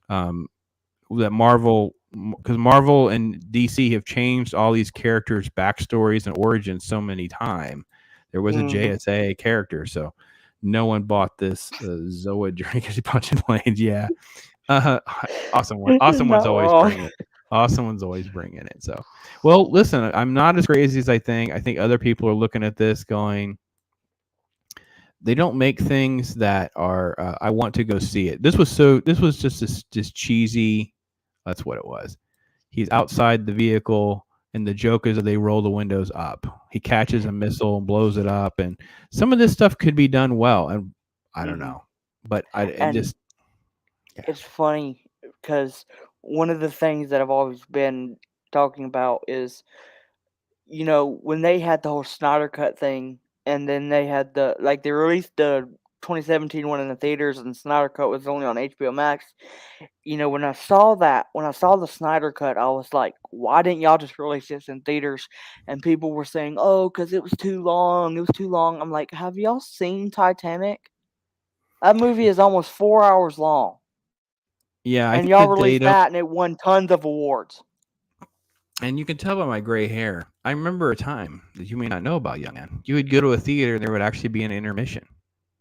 That Marvel, because Marvel and DC have changed all these characters' backstories and origins so many times. There was a JSA character, so no one bought this Zoa drink because he punching planes. Yeah, awesome one. Awesome one's always bringing it. Awesome one's always bringing it. So, well, listen, I'm not as crazy as I think. I think other people are looking at this going, they don't make things that are. I want to go see it. This was just this cheesy. That's what it was. He's outside the vehicle. And the joke is that they roll the windows up. He catches a missile and blows it up. And some of this stuff could be done well. And I don't know. But it's funny because one of the things that I've always been talking about is, when they had the whole Snyder Cut thing, and then they had they released the 2017 one in the theaters, and Snyder Cut was only on HBO Max. When I saw the Snyder Cut, I was like, why didn't y'all just release this in theaters? And people were saying, oh, because it was too long. It was too long. I'm like, have y'all seen Titanic? That movie is almost 4 hours long. Yeah. And y'all released that, and it won tons of awards. And you can tell by my gray hair. I remember a time that you may not know about, young man. You would go to a theater, and there would actually be an intermission.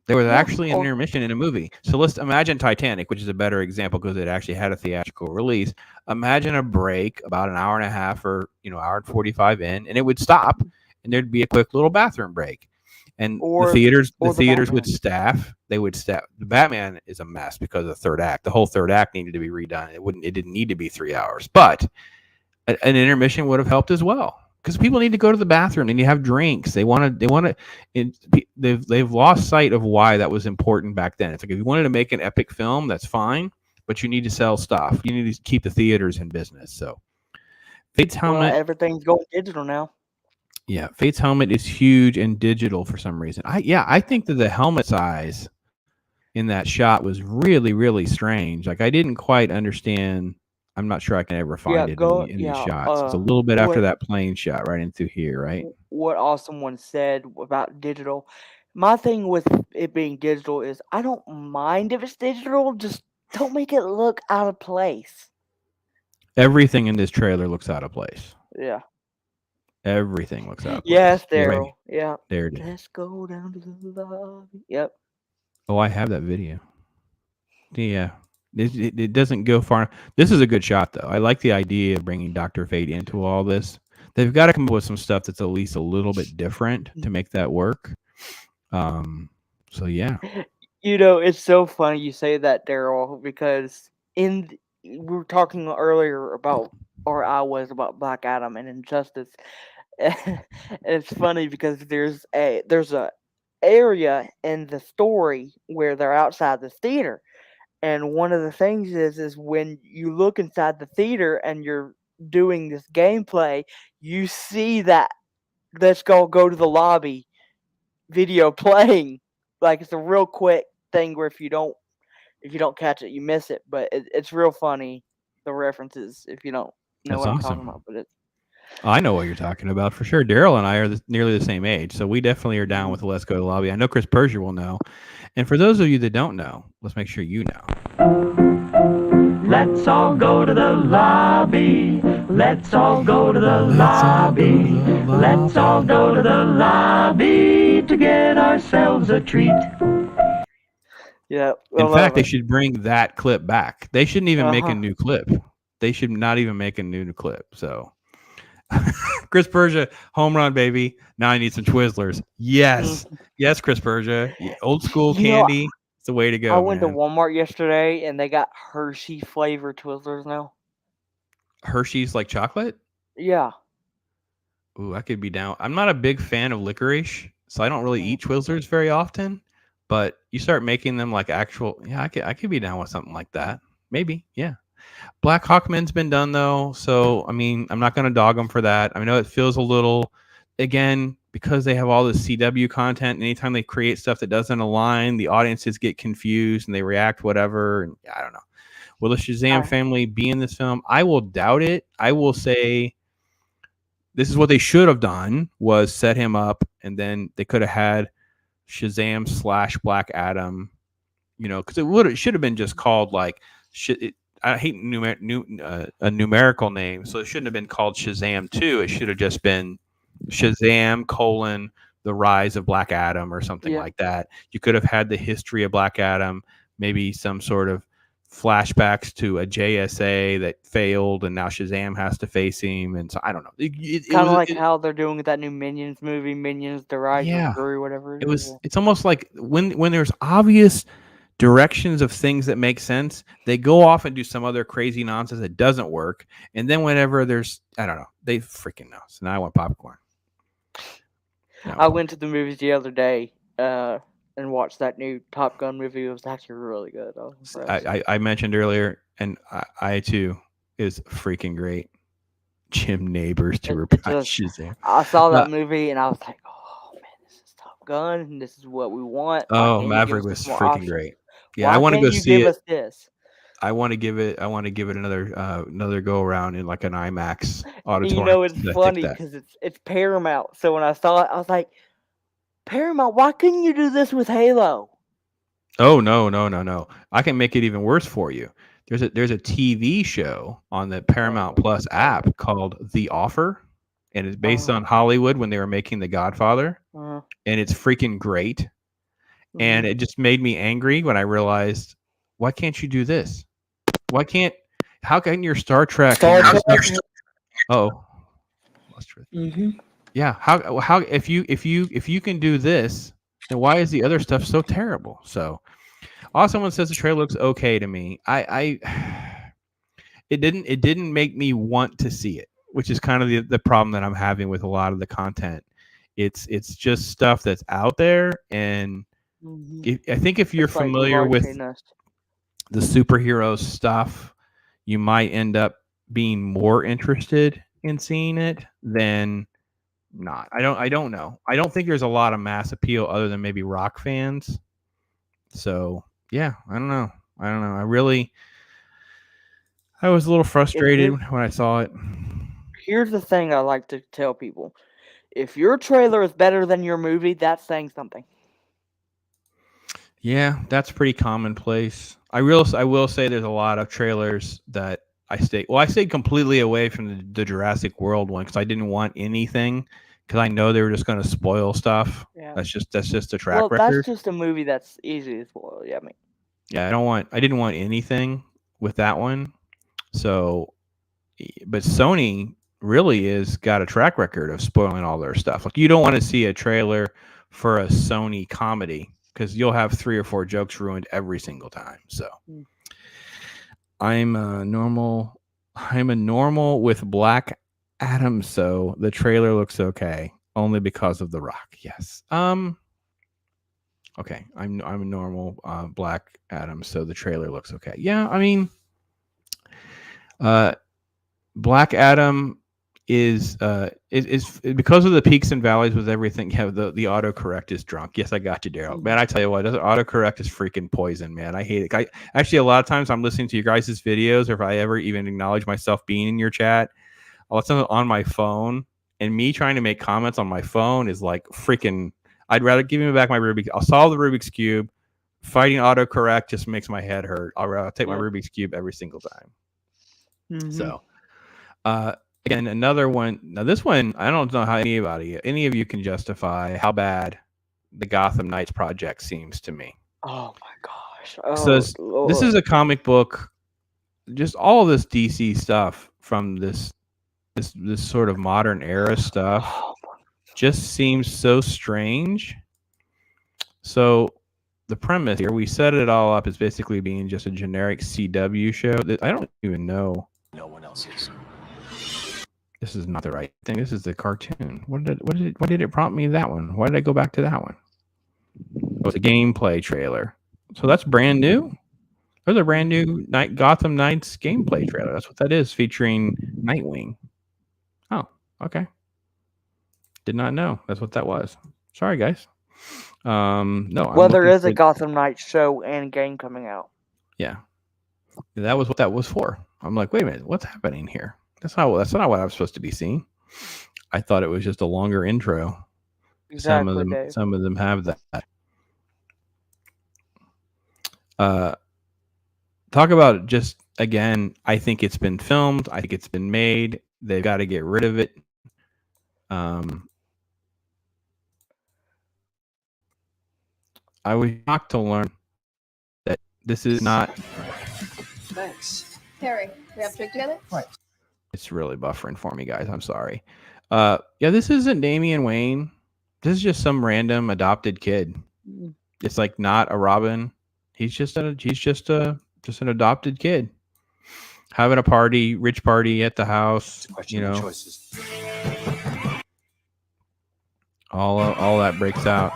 There was actually an intermission in a movie. So let's imagine Titanic, which is a better example because it actually had a theatrical release. Imagine a break about an hour and a half or, hour and 45 in, and it would stop. and there'd be a quick little bathroom break. And Or the theaters Batman. would staff. They would staff. The Batman is a mess because of the third act. The whole third act needed to be redone. It didn't need to be 3 hours, but an intermission would have helped as well. Because people need to go to the bathroom and you have drinks. They want to. They've lost sight of why that was important back then. It's like if you wanted to make an epic film, that's fine, but you need to sell stuff. You need to keep the theaters in business. So, Fate's helmet. Well, everything's going digital now. Yeah, Fate's helmet is huge and digital for some reason. I think that the helmet size in that shot was really, really strange. Like I didn't quite understand. I'm not sure I can ever find it in these shots. It's a little bit after that plane shot right into here, right? What awesome one said about digital. My thing with it being digital is I don't mind if it's digital, just don't make it look out of place. Everything in this trailer looks out of place. Yeah. Everything looks out of place. Yes, Daryl. Yeah. There it is. Let's go down to the lobby. Yep. Oh, I have that video. Yeah. It doesn't go far. This is a good shot, though. I like the idea of bringing Dr. Fate into all this. They've got to come up with some stuff that's at least a little bit different to make that work. So, yeah. You know, it's so funny you say that, Daryl, because we were talking earlier about, or I was, about Black Adam and Injustice. It's funny because there's a area in the story where they're outside the theater, and one of the things is when you look inside the theater and you're doing this gameplay, you see that "Let's go to the lobby" video playing. Like it's a real quick thing where if you don't catch it, you miss it. But it's real funny, the references, if you don't know what I'm talking about. But I know what you're talking about for sure. Daryl and I are nearly the same age, so we definitely are down with the Let's Go to the Lobby. I know Chris Persia will know. And for those of you that don't know, let's make sure you know. Let's all go to the lobby. Let's all go to the lobby. Let's all go to the lobby to get ourselves a treat. Yeah. In fact, they should bring that clip back. They shouldn't even make a new clip. They should not even make a new clip. So, Chris Persia, home run, baby. Now I need some Twizzlers. Yes. Yes, Chris Persia. Old school candy. It's the way to go. I went to Walmart yesterday and they got Hershey flavored Twizzlers now. Hershey's like chocolate? Yeah. Ooh, I could be down. I'm not a big fan of licorice, so I don't really eat Twizzlers very often. But you start making them like actual, I could be down with something like that. Maybe, yeah. Black Hawkman's been done though, so I mean, I'm not going to dog them for that. I know it feels a little, again, because they have all this CW content. Anytime they create stuff that doesn't align, the audiences get confused and they react whatever. And I don't know. Will the Shazam family be in this film? I will doubt it. I will say this is what they should have done was set him up, and then they could have had Shazam / Black Adam, because it should have been just called like I hate a numerical name, so it shouldn't have been called Shazam 2. It should have just been Shazam : The Rise of Black Adam or something like that. You could have had the history of Black Adam, maybe some sort of flashbacks to a JSA that failed, and now Shazam has to face him. And so I don't know. Kind of like how they're doing with that new Minions movie, Minions: The Rise of Gru, whatever. It's almost like when there's obvious directions of things that make sense, they go off and do some other crazy nonsense that doesn't work. And then whenever there's, I don't know, they freaking know. So now I want popcorn. I went to the movies the other day and watched that new Top Gun movie. It was actually really good. I mentioned earlier, and I too, is freaking great. Jim Neighbors to reprise Shazam. I saw that movie and I was like, oh man, this is Top Gun and this is what we want. Oh, Maverick was freaking great. Yeah, I want to go see it. This? I want to give it another go around in like an IMAX auditorium. You know, it's funny because it's Paramount. So when I saw it, I was like, Paramount, why couldn't you do this with Halo? Oh no! I can make it even worse for you. There's a TV show on the Paramount Plus app called The Offer, and it's based on Hollywood when they were making The Godfather, and it's freaking great. And it just made me angry when I realized, why can't you do this? How can your Star Trek? Oh, lost truth. Yeah. How if you can do this, then why is the other stuff so terrible? So, someone says the trailer looks okay to me. It didn't make me want to see it, which is kind of the problem that I'm having with a lot of the content. It's just stuff that's out there, and I think if you're It's like familiar with watching us. the superhero stuff, you might end up being more interested in seeing it than not. I don't know. I don't think there's a lot of mass appeal other than maybe rock fans. So yeah, I don't know. I was a little frustrated when I saw it. Here's the thing I like to tell people. If your trailer is better than your movie, that's saying something. Yeah, that's pretty commonplace. I will say there's a lot of trailers that I stayed completely away from the Jurassic World one because I didn't want anything because I know they were just going to spoil stuff. Yeah. That's just a track Well, record. that's just a movie that's easy to spoil. Yeah, I mean. Yeah, I didn't want anything with that one. So, but Sony really is got a track record of spoiling all their stuff. Like you don't want to see a trailer for a Sony comedy because you'll have 3 or 4 jokes ruined every single time. So I'm a normal with Black Adam, so the trailer looks okay only because of The Rock. Yes. Okay, I'm a normal Black Adam, so the trailer looks okay. Yeah, I mean Black Adam is because of the peaks and valleys with everything. Yeah, the autocorrect is drunk. Yes, I got you, Daryl. Man, I tell you what, autocorrect is freaking poison, man. I hate it. Actually, a lot of times I'm listening to your guys' videos, or if I ever even acknowledge myself being in your chat, I'll listen on my phone, and me trying to make comments on my phone is like freaking. I'd rather give me back my Rubik's. I'll solve the Rubik's Cube. Fighting autocorrect just makes my head hurt. I'll take my Rubik's Cube every single time. So, again, another one. Now, this one, I don't know how any of you can justify how bad the Gotham Knights project seems to me. Oh my gosh! So this is a comic book. Just all this DC stuff from this sort of modern era stuff just seems so strange. So the premise here, we set it all up as basically being just a generic CW show that I don't even know. No one else is. This is not the right thing. This is the cartoon. Why did it prompt me that one? Why did I go back to that one? Oh, it's a gameplay trailer. So that's brand new. There's a brand new Gotham Knights gameplay trailer. That's what that is, featuring Nightwing. Oh, okay. Did not know that's what that was. Sorry, guys. No. Well, there is a Gotham Knights show and game coming out. Yeah, that was what that was for. I'm like, wait a minute, what's happening here? That's not what I was supposed to be seeing. I thought it was just a longer intro. Exactly. Some of them have that. Talk about just again. I think it's been filmed. I think it's been made. They've got to get rid of it. I was shocked to learn that this is not. Thanks. Harry, we have to drink together? Right. It's really buffering for me, guys. I'm sorry. Yeah, this isn't Damian Wayne. This is just some random adopted kid. It's like not a Robin. He's just an adopted kid having a party, rich party at the house. You know, choices. all that breaks out.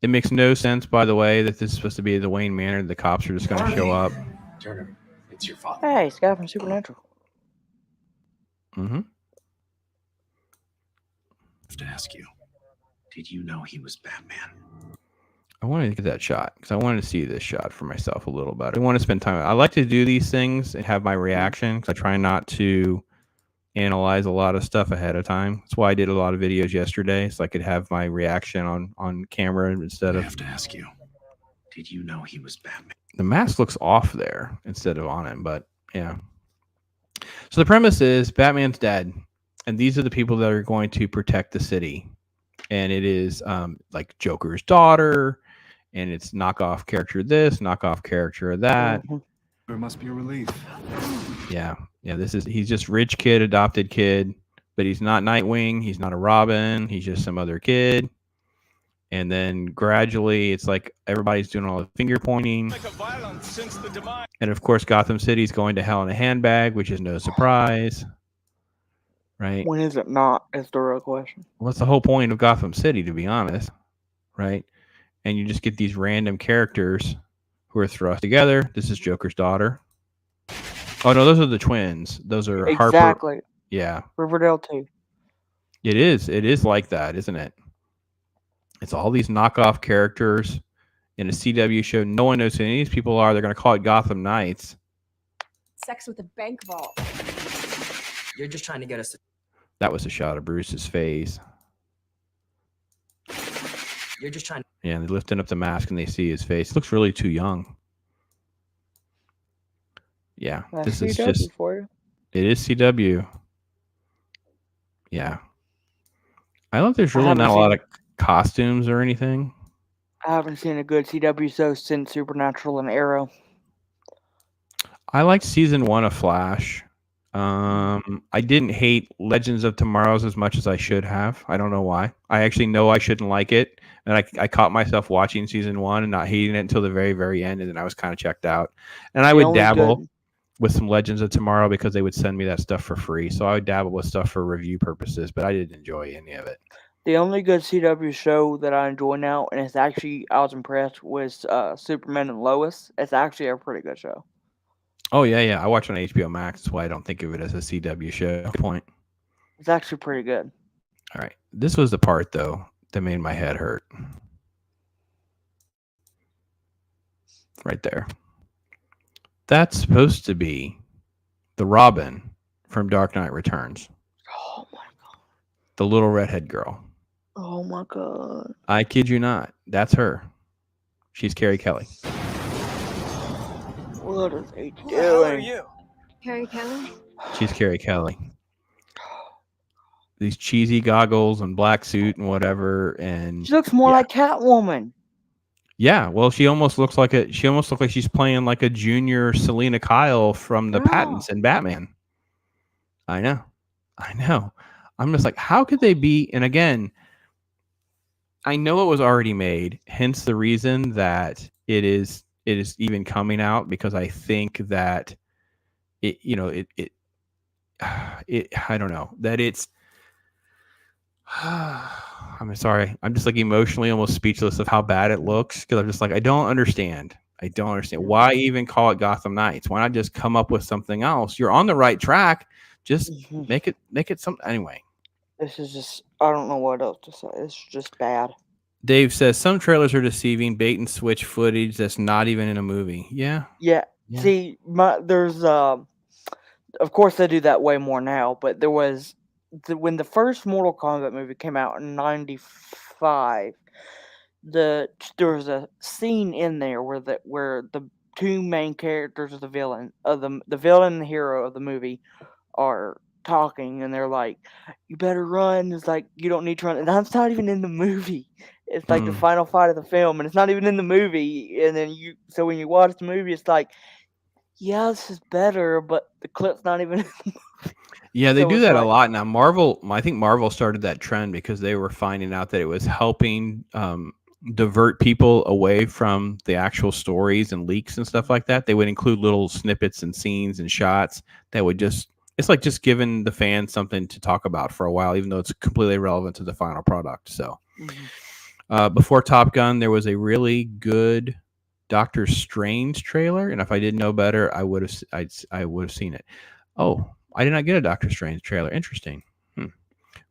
It makes no sense, by the way, that this is supposed to be the Wayne Manor. The cops are just going to show up. Turner, it's your father. Hey, it's guy from Supernatural. Mm-hmm. I have to ask you, did you know he was Batman? I wanted to get that shot because I wanted to see this shot for myself a little better. I want to spend time. I like to do these things and have my reaction because I try not to analyze a lot of stuff ahead of time. That's why I did a lot of videos yesterday, so I could have my reaction on camera instead of. I have to ask you, did you know he was Batman? The mask looks off there instead of on him, but yeah. So the premise is Batman's dead, and these are the people that are going to protect the city. And it is like Joker's daughter, and it's knockoff character this, knockoff character that. There must be a relief. Yeah. He's just rich kid, adopted kid, but he's not Nightwing. He's not a Robin. He's just some other kid. And then gradually, it's like everybody's doing all the finger pointing. And of course, Gotham City's going to hell in a handbag, which is no surprise. Right? When is it not? Is the real question. What's the whole point of Gotham City, to be honest? Right? And you just get these random characters who are thrust together. This is Joker's daughter. Oh, no, those are the twins. Those are Harper. Exactly. Yeah. Riverdale 2. It is. It is like that, isn't it? It's all these knockoff characters in a CW show. No one knows who any of these people are. They're going to call it Gotham Knights. Sex with a bank vault. You're just trying to get us to... That was a shot of Bruce's face. You're just trying... Yeah, they're lifting up the mask and they see his face. He looks really too young. Yeah, That's this is CW just... for you. It is CW. Yeah. I love there's really not a lot of costumes or anything. I haven't seen a good CW show since Supernatural and Arrow. I liked season 1 of Flash. I didn't hate Legends of Tomorrow's as much as I should have. I don't know why. I actually know I shouldn't like it. And I caught myself watching season 1 and not hating it until the very, very end. And then I was kind of checked out. And I would dabble with some Legends of Tomorrow because they would send me that stuff for free. So I would dabble with stuff for review purposes, but I didn't enjoy any of it. The only good CW show that I enjoy now, and it's actually, I was impressed, was Superman and Lois. It's actually a pretty good show. Oh, yeah. I watch on HBO Max. That's why I don't think of it as a CW show. Good point. It's actually pretty good. All right. This was the part, though, that made my head hurt. Right there. That's supposed to be the Robin from Dark Knight Returns. Oh, my God. The little redhead girl. Oh, my God. I kid you not. That's her. She's Carrie Kelly. What are they doing? Who the hell are you? Carrie Kelly? She's Carrie Kelly. These cheesy goggles and black suit and whatever, and She looks more like Catwoman. yeah. Well, she almost looks like she's playing like a junior Selena Kyle from the Patents in Batman. I know. I'm just like, how could they be? And again, I know it was already made, hence the reason that it is even coming out, because I think that it I don't know, that it's I'm sorry. I'm just like emotionally almost speechless of how bad it looks, because I'm just like, I don't understand. Why even call it Gotham Knights? Why not just come up with something else? You're on the right track. Just make it something. Anyway. This is just, I don't know what else to say. It's just bad. Dave says some trailers are deceiving, bait and switch footage that's not even in a movie. Yeah. See, there's of course they do that way more now, but there was when the first Mortal Kombat movie came out in '95, there was a scene in there where the two main characters of the villain and the hero of the movie are talking, and they're like, "You better run." It's like, you don't need to run, and that's not even in the movie. It's like the final fight of the film, and it's not even in the movie. And then so when you watch the movie, it's like, yeah, this is better, but the clip's not even in the movie. Yeah, they do that a lot now. I think Marvel started that trend because they were finding out that it was helping divert people away from the actual stories and leaks and stuff like that. They would include little snippets and scenes and shots that would it's like just giving the fans something to talk about for a while, even though it's completely irrelevant to the final product. So before Top Gun, there was a really good Doctor Strange trailer, and if I didn't know better, I would have seen it. Oh, I did not get a Doctor Strange trailer. Interesting.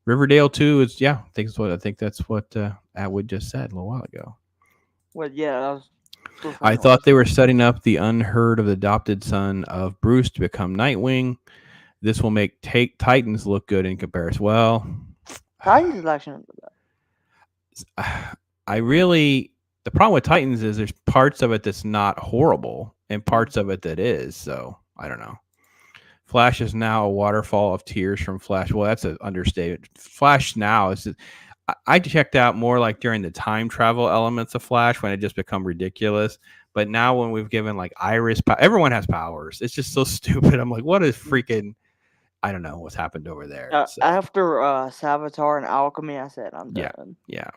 Riverdale 2 is I think that's what Atwood just said a little while ago. Well, yeah, I thought they were setting up the unheard of adopted son of Bruce to become Nightwing. This will make Titans look good in comparison. Well, Titans is actually the problem with Titans is there's parts of it that's not horrible and parts of it that is. So I don't know. Flash is now a waterfall of tears from Flash. Well, that's an understatement. Flash now is. I checked out more like during the time travel elements of Flash when it just become ridiculous. But now when we've given like Iris, everyone has powers. It's just so stupid. I'm like, what is freaking? I don't know what's happened over there. So, After Savitar and Alchemy, I said I'm Yeah. done. yeah.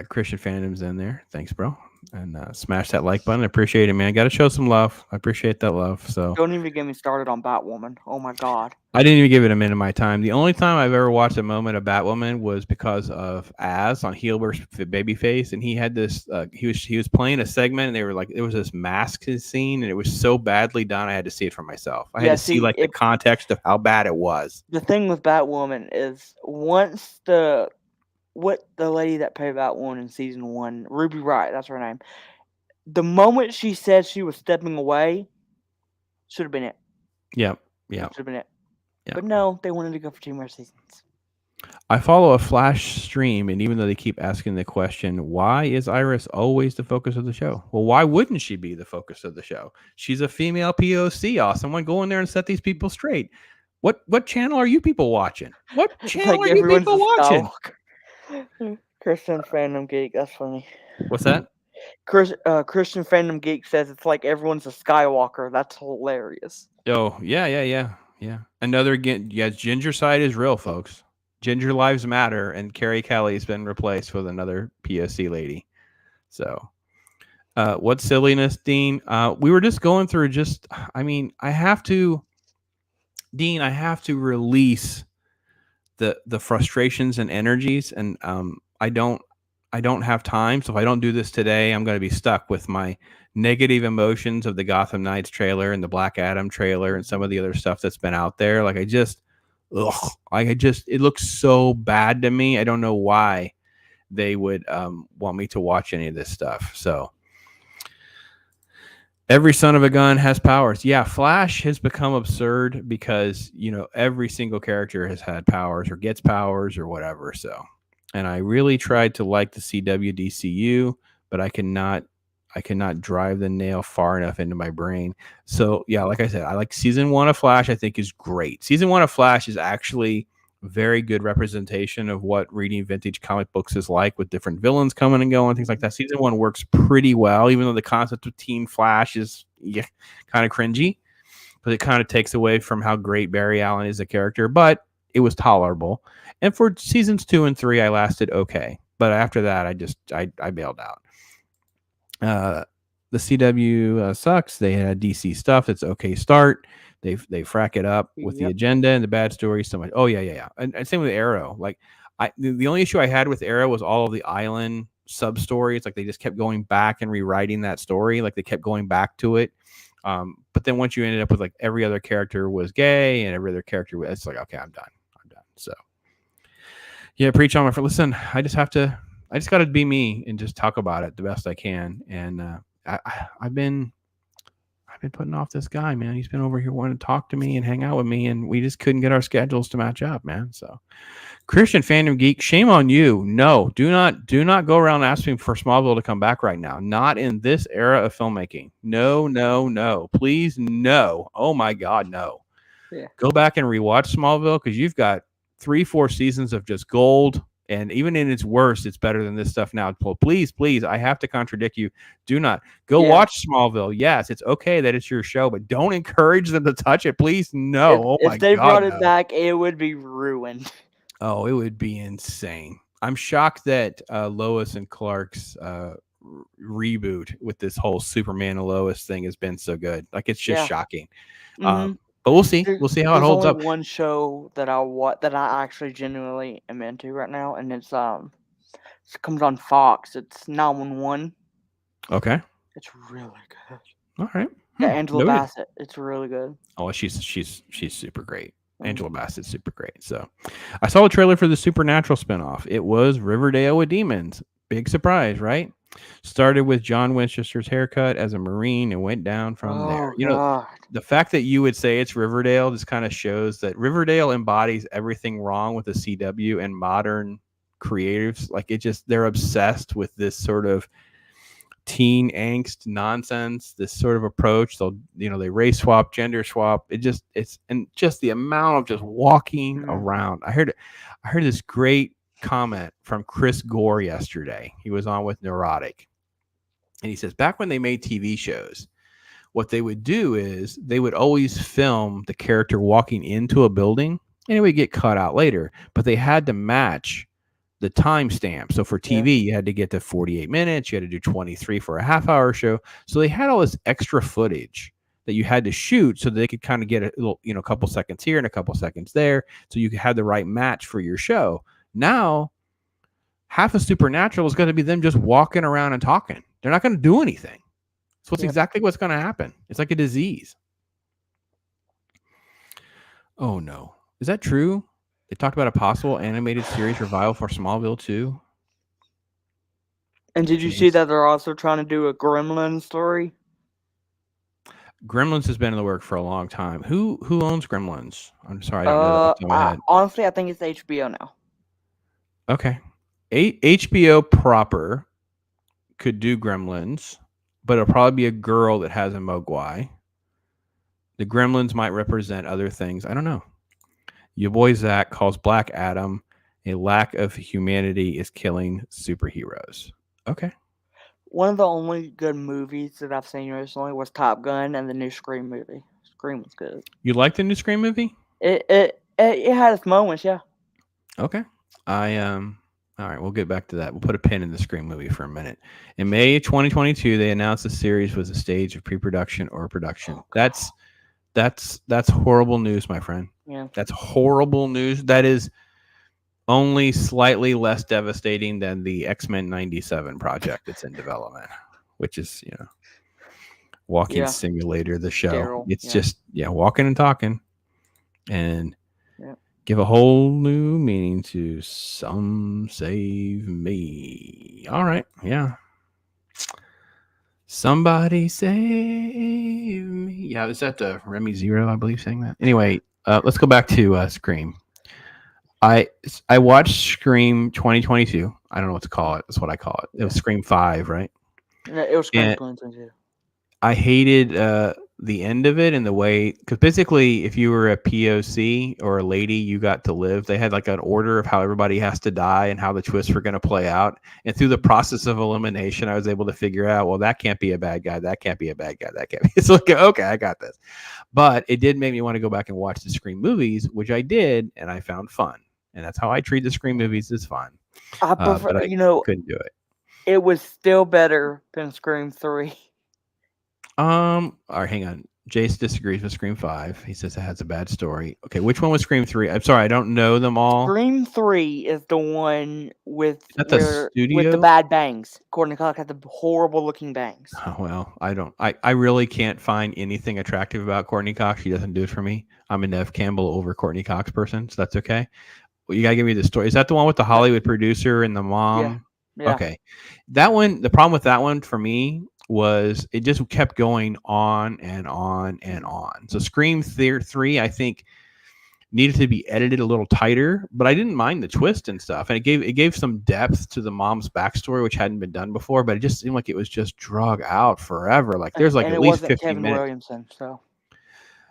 Christian Fandom's in there. Thanks, bro. And smash that like button. I appreciate it, man. Got to show some love. I appreciate that love. So Don't even get me started on Batwoman. Oh my god. I didn't even give it a minute of my time. The only time I've ever watched a moment of Batwoman was because of Az on Heel vs. Babyface, and he had this. He was playing a segment, and they were like, there was this mask scene, and it was so badly done. I had to see it for myself. I had to see like the context of how bad it was. The thing with Batwoman is once the lady that played Batwoman in season 1, Ruby Wright, that's her name. The moment she said she was stepping away, should have been it. Yep. Should have been it. Yeah. But no, they wanted to go for 2 more seasons. I follow a Flash stream, and even though they keep asking the question, why is Iris always the focus of the show? Well, why wouldn't she be the focus of the show? She's a female POC. Someone go in there and set these people straight. What channel are you people watching? What channel are you people watching? Christian Fandom Geek, that's funny. What's that? Christian Fandom Geek says it's like everyone's a Skywalker. That's hilarious. Oh, yeah. Another again, Ginger side is real, folks. Ginger lives matter, and Carrie Kelly's been replaced with another POC lady. So, what silliness, Dean? We were just going through. I have to, Dean. I have to release the frustrations and energies, and I don't have time. So if I don't do this today, I'm going to be stuck with my negative emotions of the Gotham Knights trailer and the Black Adam trailer and some of the other stuff that's been out there. Like it looks so bad to me. I don't know why they would want me to watch any of this stuff. So every son of a gun has powers. Yeah, Flash has become absurd because, every single character has had powers or gets powers or whatever. So, and I really tried to like the CWDCU, but I cannot drive the nail far enough into my brain. So yeah, like I said, I like season 1 of Flash. I think is great. Season 1 of Flash is actually very good representation of what reading vintage comic books is like, with different villains coming and going, things like that. Season 1 works pretty well, even though the concept of Team Flash is kind of cringy, but it kind of takes away from how great Barry Allen is a character. But it was tolerable. And for seasons 2 and 3, I lasted okay. But after that, I bailed out. The CW sucks. They had DC stuff that's okay start. They frack it up with the agenda and the bad stories so much. Oh yeah. And same with Arrow. Like the only issue I had with Arrow was all of the island sub stories. Like they just kept going back and rewriting that story. Like they kept going back to it. But then once you ended up with like every other character was gay and every other character was, it's like, okay, I'm done. So yeah, preach on my friend. Listen, I just got to be me and just talk about it the best I can. And I've been putting off this guy, man. He's been over here wanting to talk to me and hang out with me, and we just couldn't get our schedules to match up, man. So, Christian Fandom Geek, shame on you. No, do not go around asking for Smallville to come back right now. Not in this era of filmmaking. No. Please, no. Oh my God, no. Yeah. Go back and rewatch Smallville, because you've got 3-4 seasons of just gold. And even in its worst, it's better than this stuff now. Please, I have to contradict you. Do not go watch Smallville. Yes, it's okay that it's your show, but don't encourage them to touch it. Please, no. If they brought it back, it would be ruined. Oh, it would be insane. I'm shocked that Lois and Clark's reboot with this whole Superman and Lois thing has been so good. Like, it's just shocking. Mm-hmm. But we'll see. We'll see how it holds up. There's only one show that I actually genuinely am into right now, and it comes on Fox. It's 911. Okay. It's really good. All right. Yeah, Angela Bassett. It's really good. Oh, she's super great. Angela Bassett's super great. So, I saw a trailer for the Supernatural spinoff. It was Riverdale with Demons. Big surprise, right? Started with John Winchester's haircut as a Marine and went down from there. The fact that you would say it's Riverdale just kind of shows that Riverdale embodies everything wrong with the CW and modern creatives. Like, they're obsessed with this sort of teen angst nonsense, this sort of approach. They race swap, gender swap. It's the amount of just walking around. I heard this great comment from Chris Gore yesterday. He was on with Neurotic, and he says, back when they made TV shows, what they would do is they would always film the character walking into a building and it would get cut out later. But they had to match the timestamp. So for TV, you had to get to 48 minutes. You had to do 23 for a half-hour show. So they had all this extra footage that you had to shoot so that they could kind of get a little, you know, a couple seconds here and a couple seconds there, so you could have the right match for your show. Now, half of Supernatural is going to be them just walking around and talking. They're not going to do anything. So it's exactly what's going to happen. It's like a disease. Oh no. Is that true? They talked about a possible animated series revival for Smallville too. And did you see that they're also trying to do a Gremlin story? Gremlins has been in the work for a long time. Who owns Gremlins? I'm sorry, I don't know that off the top of my head. Honestly, I think it's HBO now. Okay. HBO proper could do Gremlins, but it'll probably be a girl that has a Mogwai. The Gremlins might represent other things. I don't know. Your boy Zach calls Black Adam a lack of humanity is killing superheroes. Okay. One of the only good movies that I've seen recently was Top Gun and the new Scream movie. Scream was good. You like the new Scream movie? It had its moments, yeah. Okay. All right, we'll get back to that. We'll put a pin in the Scream movie for a minute. In May 2022, they announced the series was a stage of pre-production or production. That's horrible news, my friend. Yeah. That's horrible news. That is only slightly less devastating than the X-Men 97 project that's in development, which is, you know, Walking Simulator, the show. Daryl, it's just, walking and talking. And yeah. Give a whole new meaning to Some Save Me. All right. Yeah. Somebody save me. Yeah, is that Remy Zero, I believe, saying that? Anyway, let's go back to Scream. I watched Scream 2022. I don't know what to call it. That's what I call it. It was Scream 5, right? No, it was Scream 2022. I hated the end of it and the way, because basically if you were a POC or a lady, you got to live. They had like an order of how everybody has to die and how the twists were going to play out. And through the process of elimination, I was able to figure out, well, that can't be a bad guy. That can't be a bad guy. That can't be. It's like, okay, I got this. But it did make me want to go back and watch the Scream movies, which I did, and I found fun. And that's how I treat the Scream movies, is fun. I prefer, but I couldn't do it. It was still better than Scream 3. All right, hang on. Jace disagrees with Scream 5. He says it has a bad story. Okay, which one was Scream 3? I'm sorry, I don't know them all. Scream 3 is the one with the bad bangs. Courtney Cox had the horrible looking bangs. Oh, well, I really can't find anything attractive about Courtney Cox. She doesn't do it for me. I'm a Nev Campbell over Courtney Cox person, so that's okay. Well, you gotta give me the story. Is that the one with the Hollywood producer and the mom? Yeah. Okay. That one, the problem with that one for me was it just kept going on and on and on. So Scream 3, I think, needed to be edited a little tighter, but I didn't mind the twist and stuff. And it gave some depth to the mom's backstory, which hadn't been done before, but it just seemed like it was just drug out forever. Like there's like at least 50 Kevin minutes. Williamson, so.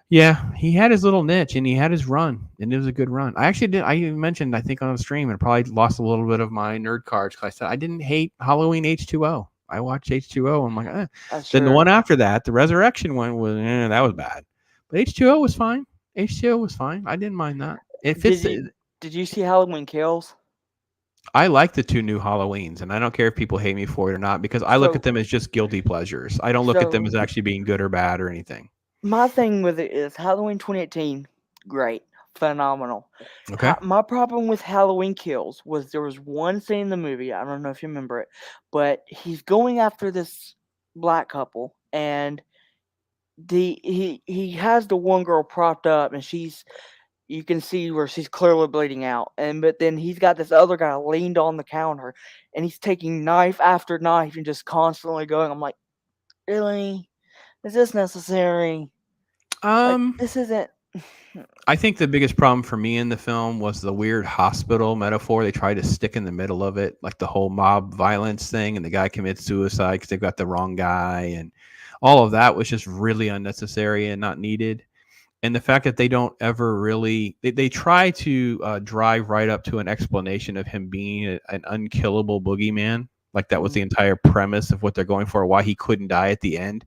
Yeah, he had his little niche and he had his run, and it was a good run. I mentioned, I think on the stream, and probably lost a little bit of my nerd cards because I said I didn't hate Halloween H2O. I watched H2O. I'm like, Then the one after that, the Resurrection one, was that was bad. But H2O was fine. H2O was fine. I didn't mind that. It fits. Did you see Halloween Kills? I like the 2 new Halloweens, and I don't care if people hate me for it or not, because I look at them as just guilty pleasures. I don't look at them as actually being good or bad or anything. My thing with it is Halloween 2018, great, phenomenal. Okay. My problem with Halloween Kills was there was one scene in the movie, I don't know if you remember it, but he's going after this black couple, and he has the one girl propped up, and you can see where she's clearly bleeding out, but then he's got this other guy leaned on the counter, and he's taking knife after knife and just constantly going. I'm like, really? Is this necessary? This isn't. I think the biggest problem for me in the film was the weird hospital metaphor they tried to stick in the middle of it, like the whole mob violence thing, and the guy commits suicide because they've got the wrong guy, and all of that was just really unnecessary and not needed. And the fact that they don't ever really they try to drive right up to an explanation of him being an unkillable boogeyman, like that was the entire premise of what they're going for, why he couldn't die at the end.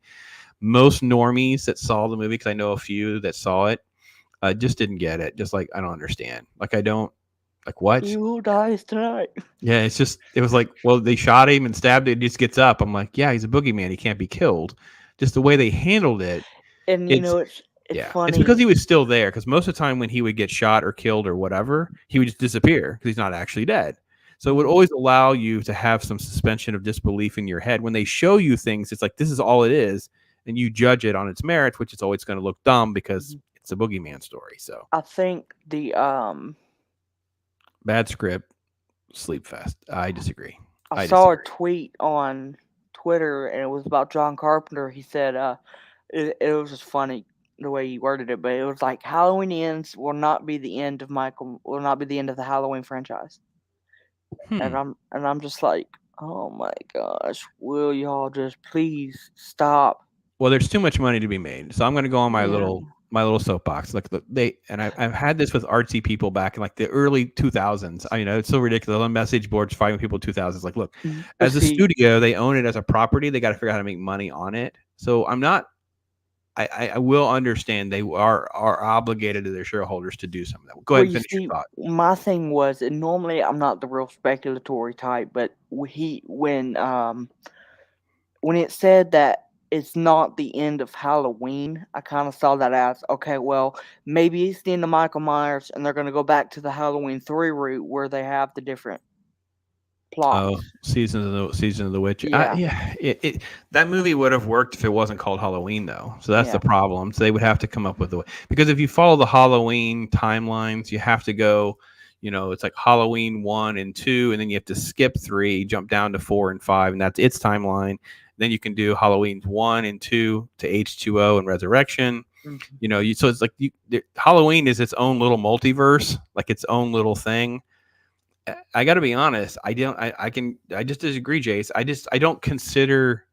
Most normies that saw the movie, because I know a few that saw it, Just didn't get it. Just like I don't understand. Like I don't like what? Evil dies tonight. Yeah, it was like, well, they shot him and stabbed him. He just gets up. I'm like, yeah, he's a boogeyman. He can't be killed. Just the way they handled it. And It's it's yeah, funny. it's because he was still there. Because most of the time when he would get shot or killed or whatever, he would just disappear because he's not actually dead. So it would always allow you to have some suspension of disbelief in your head when they show you things. It's like this is all it is, and you judge it on its merits, which is always going to look dumb because it's a boogeyman story. So I think the bad script, sleep fest. I disagree. I saw disagree. a tweet on Twitter, and it was about John Carpenter. He said, it was just funny the way he worded it, but it was like Halloween Ends will not be the end of the Halloween franchise. And I'm just like, oh my gosh, will y'all just please stop? Well, there's too much money to be made, so I'm going to go on my little soapbox. Like I've had this with artsy people back in like the early 2000s. I mean, it's so ridiculous. On message boards fighting people 2000s. Like, look, as a studio, they own it as a property. They got to figure out how to make money on it. So I'm not. I will understand they are obligated to their shareholders to do some of that. Go ahead and finish your thought. My thing was, and normally I'm not the real speculatory type, but when it said that it's not the end of Halloween, I kind of saw that as, okay, well, maybe it's the end of Michael Myers, and they're going to go back to the Halloween 3 route where they have the different plots. Oh, season of the Witch. Yeah. That movie would have worked if it wasn't called Halloween, though. So that's the problem. So they would have to come up with a way. Because if you follow the Halloween timelines, you have to go, it's like Halloween 1 and 2, and then you have to skip 3, jump down to 4 and 5, and that's its timeline. Then you can do Halloween 1 and 2 to H2O and Resurrection. Mm-hmm. So it's like Halloween is its own little multiverse, like its own little thing. I got to be honest. I just disagree, Jace. I don't consider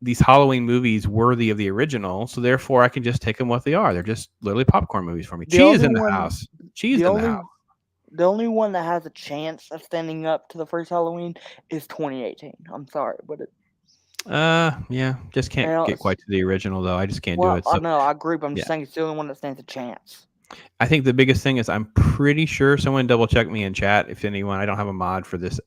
these Halloween movies worthy of the original. So therefore I can just take them what they are. They're just literally popcorn movies for me. Cheese in the house. The only one that has a chance of standing up to the first Halloween is 2018. I'm sorry, but just can't get quite to the original though. I just can't do it. So, no, I agree, but I'm just saying it's the only one that stands a chance. I think the biggest thing is I'm pretty sure someone double check me in chat if anyone. I don't have a mod for this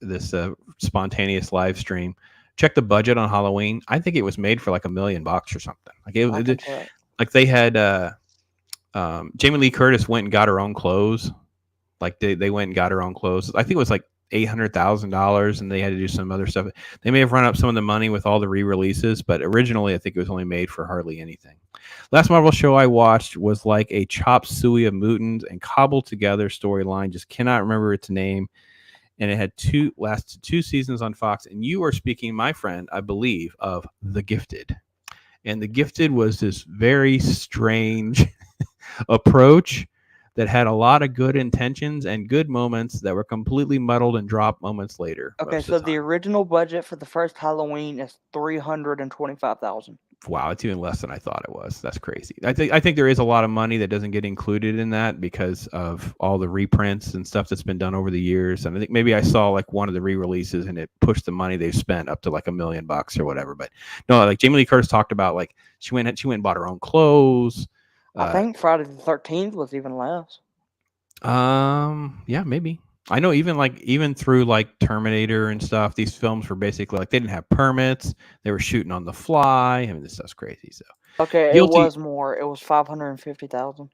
spontaneous live stream. Check the budget on Halloween. I think it was made for like $1 million or something. Like they had Jamie Lee Curtis went and got her own clothes. Like they went and got her own clothes. I think it was like $800,000, and they had to do some other stuff. They may have run up some of the money with all the re-releases, but originally I think it was only made for hardly anything. Last Marvel show I watched was like a chop suey of mutants and cobbled together storyline. Just cannot remember its name. And it had lasted 2 seasons on Fox. And you are speaking, my friend, I believe, of The Gifted. And The Gifted was this very strange approach that had a lot of good intentions and good moments that were completely muddled and dropped moments later. Okay, so the original budget for the first Halloween is $325,000. Wow, it's even less than I thought it was. That's crazy. I think there is a lot of money that doesn't get included in that because of all the reprints and stuff that's been done over the years. And I think maybe I saw like one of the re-releases and it pushed the money they've spent up to like $1 million or whatever. But no, like Jamie Lee Curtis talked about, like she went and bought her own clothes. I think Friday the 13th was even less. Yeah, maybe. I know even through like Terminator and stuff, these films were basically like they didn't have permits. They were shooting on the fly. I mean, this stuff's crazy. So okay, it was more. It was $550,000.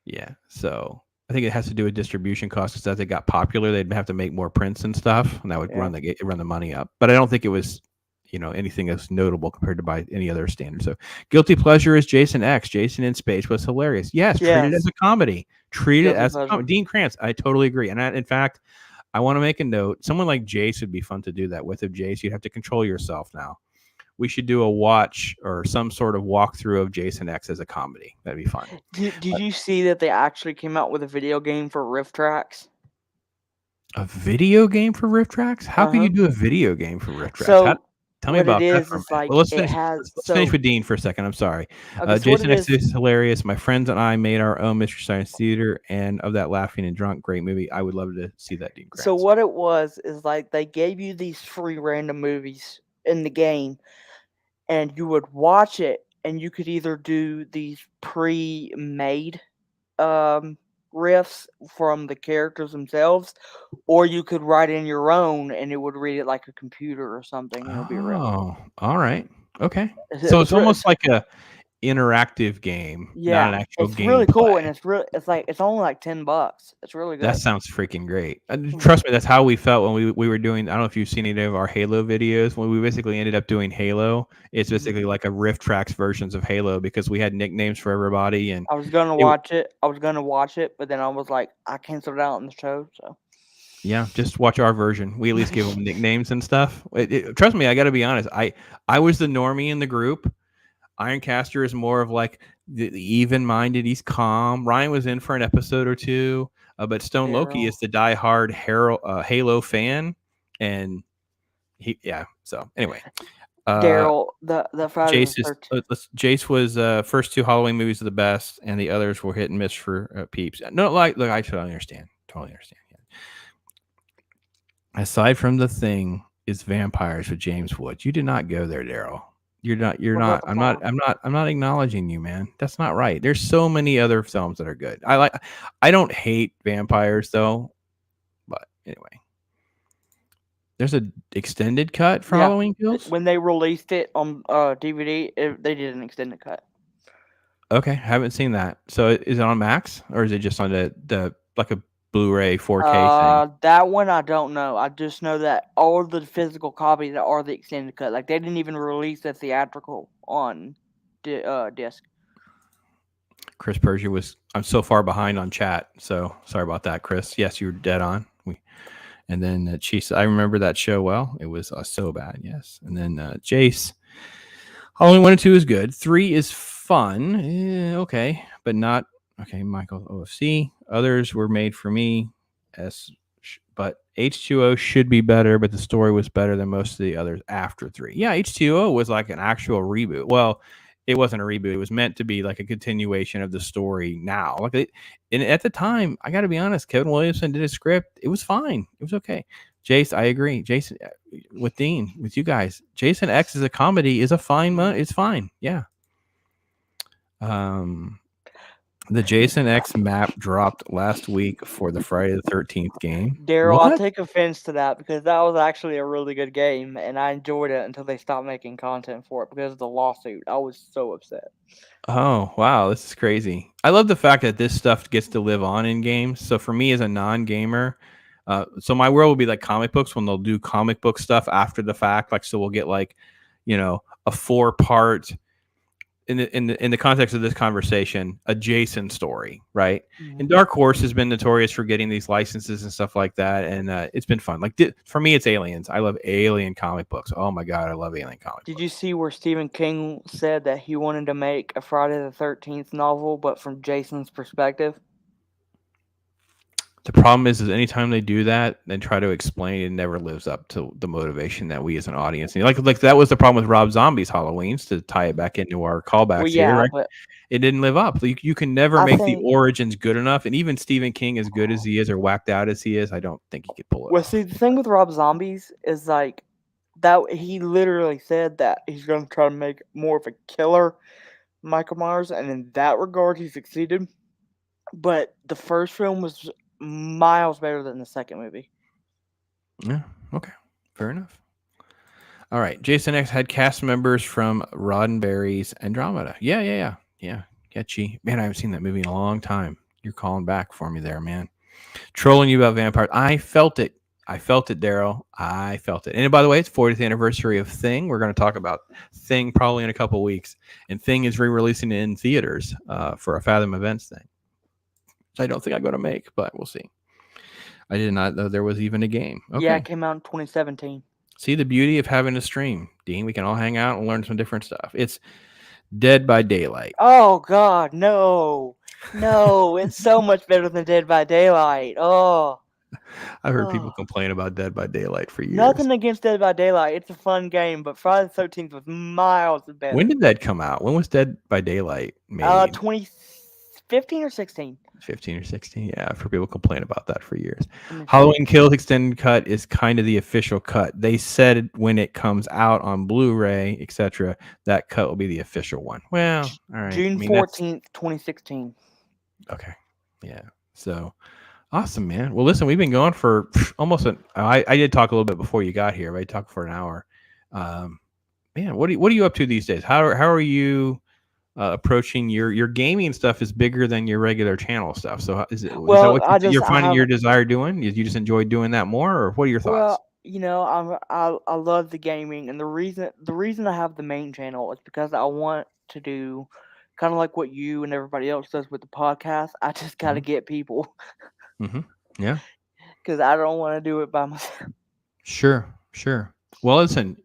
Yeah, so I think it has to do with distribution costs. Because as they got popular, they'd have to make more prints and stuff, and that would run the money up. But I don't think it was anything that's notable compared to by any other standard. So guilty pleasure is Jason X. Jason in Space was hilarious. Yes, treat it as a comedy. Treat it as a comedy. Dean Krantz. I totally agree. And in fact, I want to make a note. Someone like Jace would be fun to do that with. If Jace, you'd have to control yourself now. We should do a watch or some sort of walkthrough of Jason X as a comedy. That'd be fun. Did you see that they actually came out with a video game for Riff Tracks? A video game for Riff Tracks? How can you do a video game for Riff Tracks? So, tell me about that. Like, well, let's finish with Dean for a second. I'm sorry. Jason X is hilarious. My friends and I made our own Mystery Science Theater, and of that Laughing and Drunk, great movie. I would love to see that, Dean Krantz. So what it was is like they gave you these free random movies in the game, and you would watch it, and you could either do these pre-made riffs from the characters themselves, or you could write in your own and it would read it like a computer or something. And it would be real. Oh, all right. Okay. It So was it's almost like a interactive game, not an yeah, actual it's really cool, and gameplay. it's like it's only like $10. It's really That good. sounds freaking great. Trust me, that's how we felt when we were doing. I don't know if you've seen any of our Halo videos. When we basically ended up doing Halo, it's basically like a riff tracks versions of Halo because we had nicknames for everybody, and I was gonna it- watch it. But then I was like, I canceled out on the show. So yeah, just watch our version. We at least give them nicknames and stuff. Trust me, I got to be honest. I was the normie in the group. Ironcaster is more of like the even-minded. He's calm. Ryan was in for an episode or two, but Stone Loki is the die-hard Halo fan, and So anyway, Daryl, the Friday Jace the 13th. Jace was first two Halloween movies are the best, and the others were hit and miss for peeps. No, look, I totally understand. Totally understand. Yeah. Aside from The Thing, is vampires with James Woods. You did not go there, Daryl. You're not. I'm not acknowledging you, man. That's not right. There's so many other films that are good. I don't hate vampires though, but anyway. There's an extended cut for Halloween Kills? When they released it on DVD, they did an extended cut. Okay, haven't seen that. So is it on Max or is it just on the like a Blu-ray 4K thing? That one I don't know. I just know that all of the physical copies are the extended cut. Like they didn't even release the theatrical on disc. Chris Persia I'm so far behind on chat, so sorry about that, Chris. Yes, you were dead on. And then I remember that show well. It was so bad, yes. And then Jace, Halloween 1 and 2 is good. 3 is fun, okay, but not okay. Michael OFC. Others were made for me. But H2O should be better, but the story was better than most of the others after 3. Yeah, H2O was like an actual reboot. Well, it wasn't a reboot. It was meant to be like a continuation of the story now. And at the time, I got to be honest, Kevin Williamson did a script. It was fine. It was okay. Jace, I agree. Jason, with Dean, with you guys, Jason X is a comedy is a fine. It's fine. Yeah. The Jason X map dropped last week for the Friday the 13th game. Daryl, I'll take offense to that because that was actually a really good game, and I enjoyed it until they stopped making content for it because of the lawsuit. I was so upset. Oh, wow. This is crazy. I love the fact that this stuff gets to live on in games. So for me as a non-gamer, so my world will be like comic books when they'll do comic book stuff after the fact. Like, so we'll get like, a 4-part in the context of this conversation, a Jason story, right? Mm-hmm. And Dark Horse has been notorious for getting these licenses and stuff like that, and it's been fun. Like for me, it's Aliens. I love Alien comic books. Oh my god, I love Alien comic books. Did you see where Stephen King said that he wanted to make a Friday the 13th novel, but from Jason's perspective? The problem is anytime they do that and try to explain, it never lives up to the motivation that we as an audience need. Like that was the problem with Rob Zombie's Halloweens, to tie it back into our callbacks here, right? But it didn't live up. You can never make the origins good enough. And even Stephen King, as good as he is or whacked out as he is, I don't think he could pull it off. See, the thing with Rob Zombies is like that he literally said that he's going to try to make more of a killer Michael Myers, and in that regard, he succeeded. But the first film was miles better than the second movie. Yeah. Okay. Fair enough. All right. Jason X had cast members from Roddenberry's Andromeda. Yeah. Catchy. Man, I haven't seen that movie in a long time. You're calling back for me there, man. Trolling you about vampires. I felt it, Daryl. I felt it. And by the way, it's 40th anniversary of Thing. We're going to talk about Thing probably in a couple weeks. And Thing is re-releasing in theaters for a Fathom Events thing. I don't think I'm going to make, but we'll see. I did not know there was even a game. Okay. Yeah, it came out in 2017. See the beauty of having a stream, Dean. We can all hang out and learn some different stuff. It's Dead by Daylight. Oh, God, no. No, it's so much better than Dead by Daylight. Oh. I've heard people complain about Dead by Daylight for years. Nothing against Dead by Daylight. It's a fun game, but Friday the 13th was miles better. When did that come out? When was Dead by Daylight made? 2015 or 16. 15 or 16. Yeah, I've heard people complain about that for years. Halloween Kills extended cut is kind of the official cut. They said when it comes out on Blu-ray, etc., that cut will be the official one. Well, all right. June 14th, 2016. Okay. Yeah. So awesome, man. Well, listen, we've been going for almost I did talk a little bit before you got here, but I talked for an hour. Man, what are you up to these days? How are you approaching your gaming stuff is bigger than your regular channel stuff. So is that Well, what you're finding your desire doing? You just enjoy doing that more, or what are your thoughts? Well, I love the gaming, and the reason I have the main channel is because I want to do kind of like what you and everybody else does with the podcast. I just got to get people. Yeah. Because I don't want to do it by myself. Sure. Well, listen,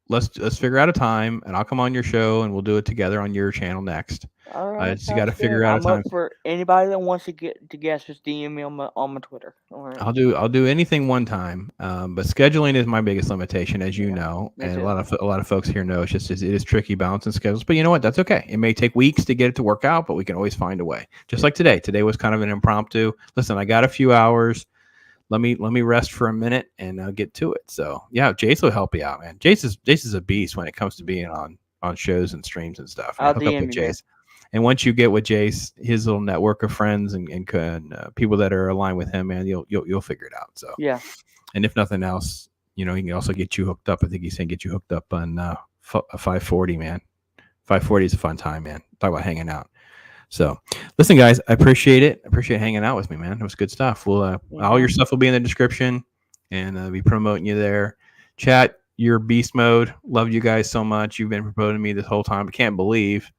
let's figure out a time, and I'll come on your show, and we'll do it together on your channel next. All right, just got to figure out a time. I'm up for anybody that wants to get to guest. Just DM me on my Twitter. All right. I'll do anything one time, but scheduling is my biggest limitation, as you know, and a lot of folks here know. It is tricky balancing schedules, but you know what? That's okay. It may take weeks to get it to work out, but we can always find a way. Just like today. Today was kind of an impromptu. Listen, I got a few hours. Let me rest for a minute and I'll get to it. So yeah, Jace will help you out, man. Jace is a beast when it comes to being on shows and streams and stuff. I'll hook up DM with you, Jace. And once you get with Jace, his little network of friends and people that are aligned with him, man, you'll figure it out. So yeah. And if nothing else, he can also get you hooked up. I think he's saying get you hooked up on 540, man. 540 is a fun time, man. Talk about hanging out. So listen, guys, I appreciate it. I appreciate hanging out with me, man. It was good stuff. We'll all your stuff will be in the description, and be promoting you there. Chat, you're beast mode. Love you guys so much. You've been promoting me this whole time. I can't believe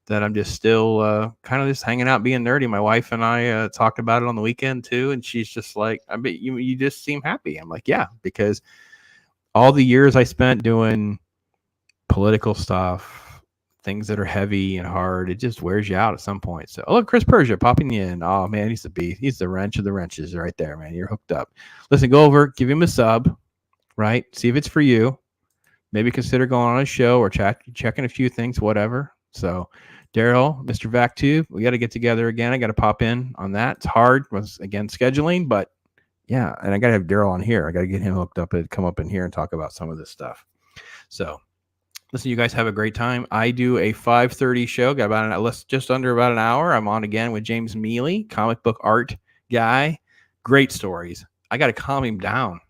that I'm just still kind of just hanging out, being nerdy. My wife and I talked about it on the weekend too, and she's just like, I bet you just seem happy. I'm like, yeah, because all the years I spent doing political stuff, things that are heavy and hard, it just wears you out at some point. So, look, Chris Persia popping in. Oh, man, he's the beast. He's the wrench of the wrenches right there, man. You're hooked up. Listen, go over, give him a sub, right? See if it's for you. Maybe consider going on a show or checking a few things, whatever. So, Daryl, Mr. VacTube, we got to get together again. I got to pop in on that. It's hard, again, scheduling, but yeah, and I got to have Daryl on here. I got to get him hooked up and come up in here and talk about some of this stuff. So, listen, you guys have a great time. I do a 5:30 show. Got just under about an hour. I'm on again with James Mealy, comic book art guy. Great stories. I got to calm him down.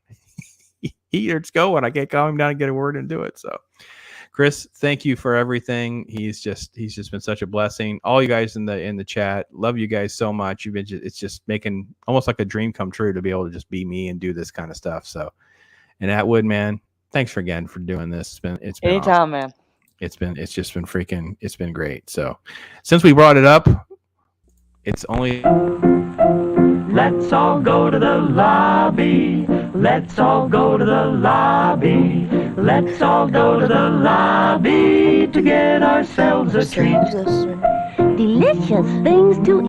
It's going. I can't calm him down and get a word and do it. So, Chris, thank you for everything. He's just been such a blessing. All you guys in the chat, love you guys so much. It's just making almost like a dream come true to be able to just be me and do this kind of stuff. So, and Atwood, man, thanks again for doing this. It's been anytime, awesome. man. It's just been great. So, since we brought it up, it's only. Let's all go to the lobby. Let's all go to the lobby. Let's all go to the lobby to get ourselves a treat. Delicious things to eat.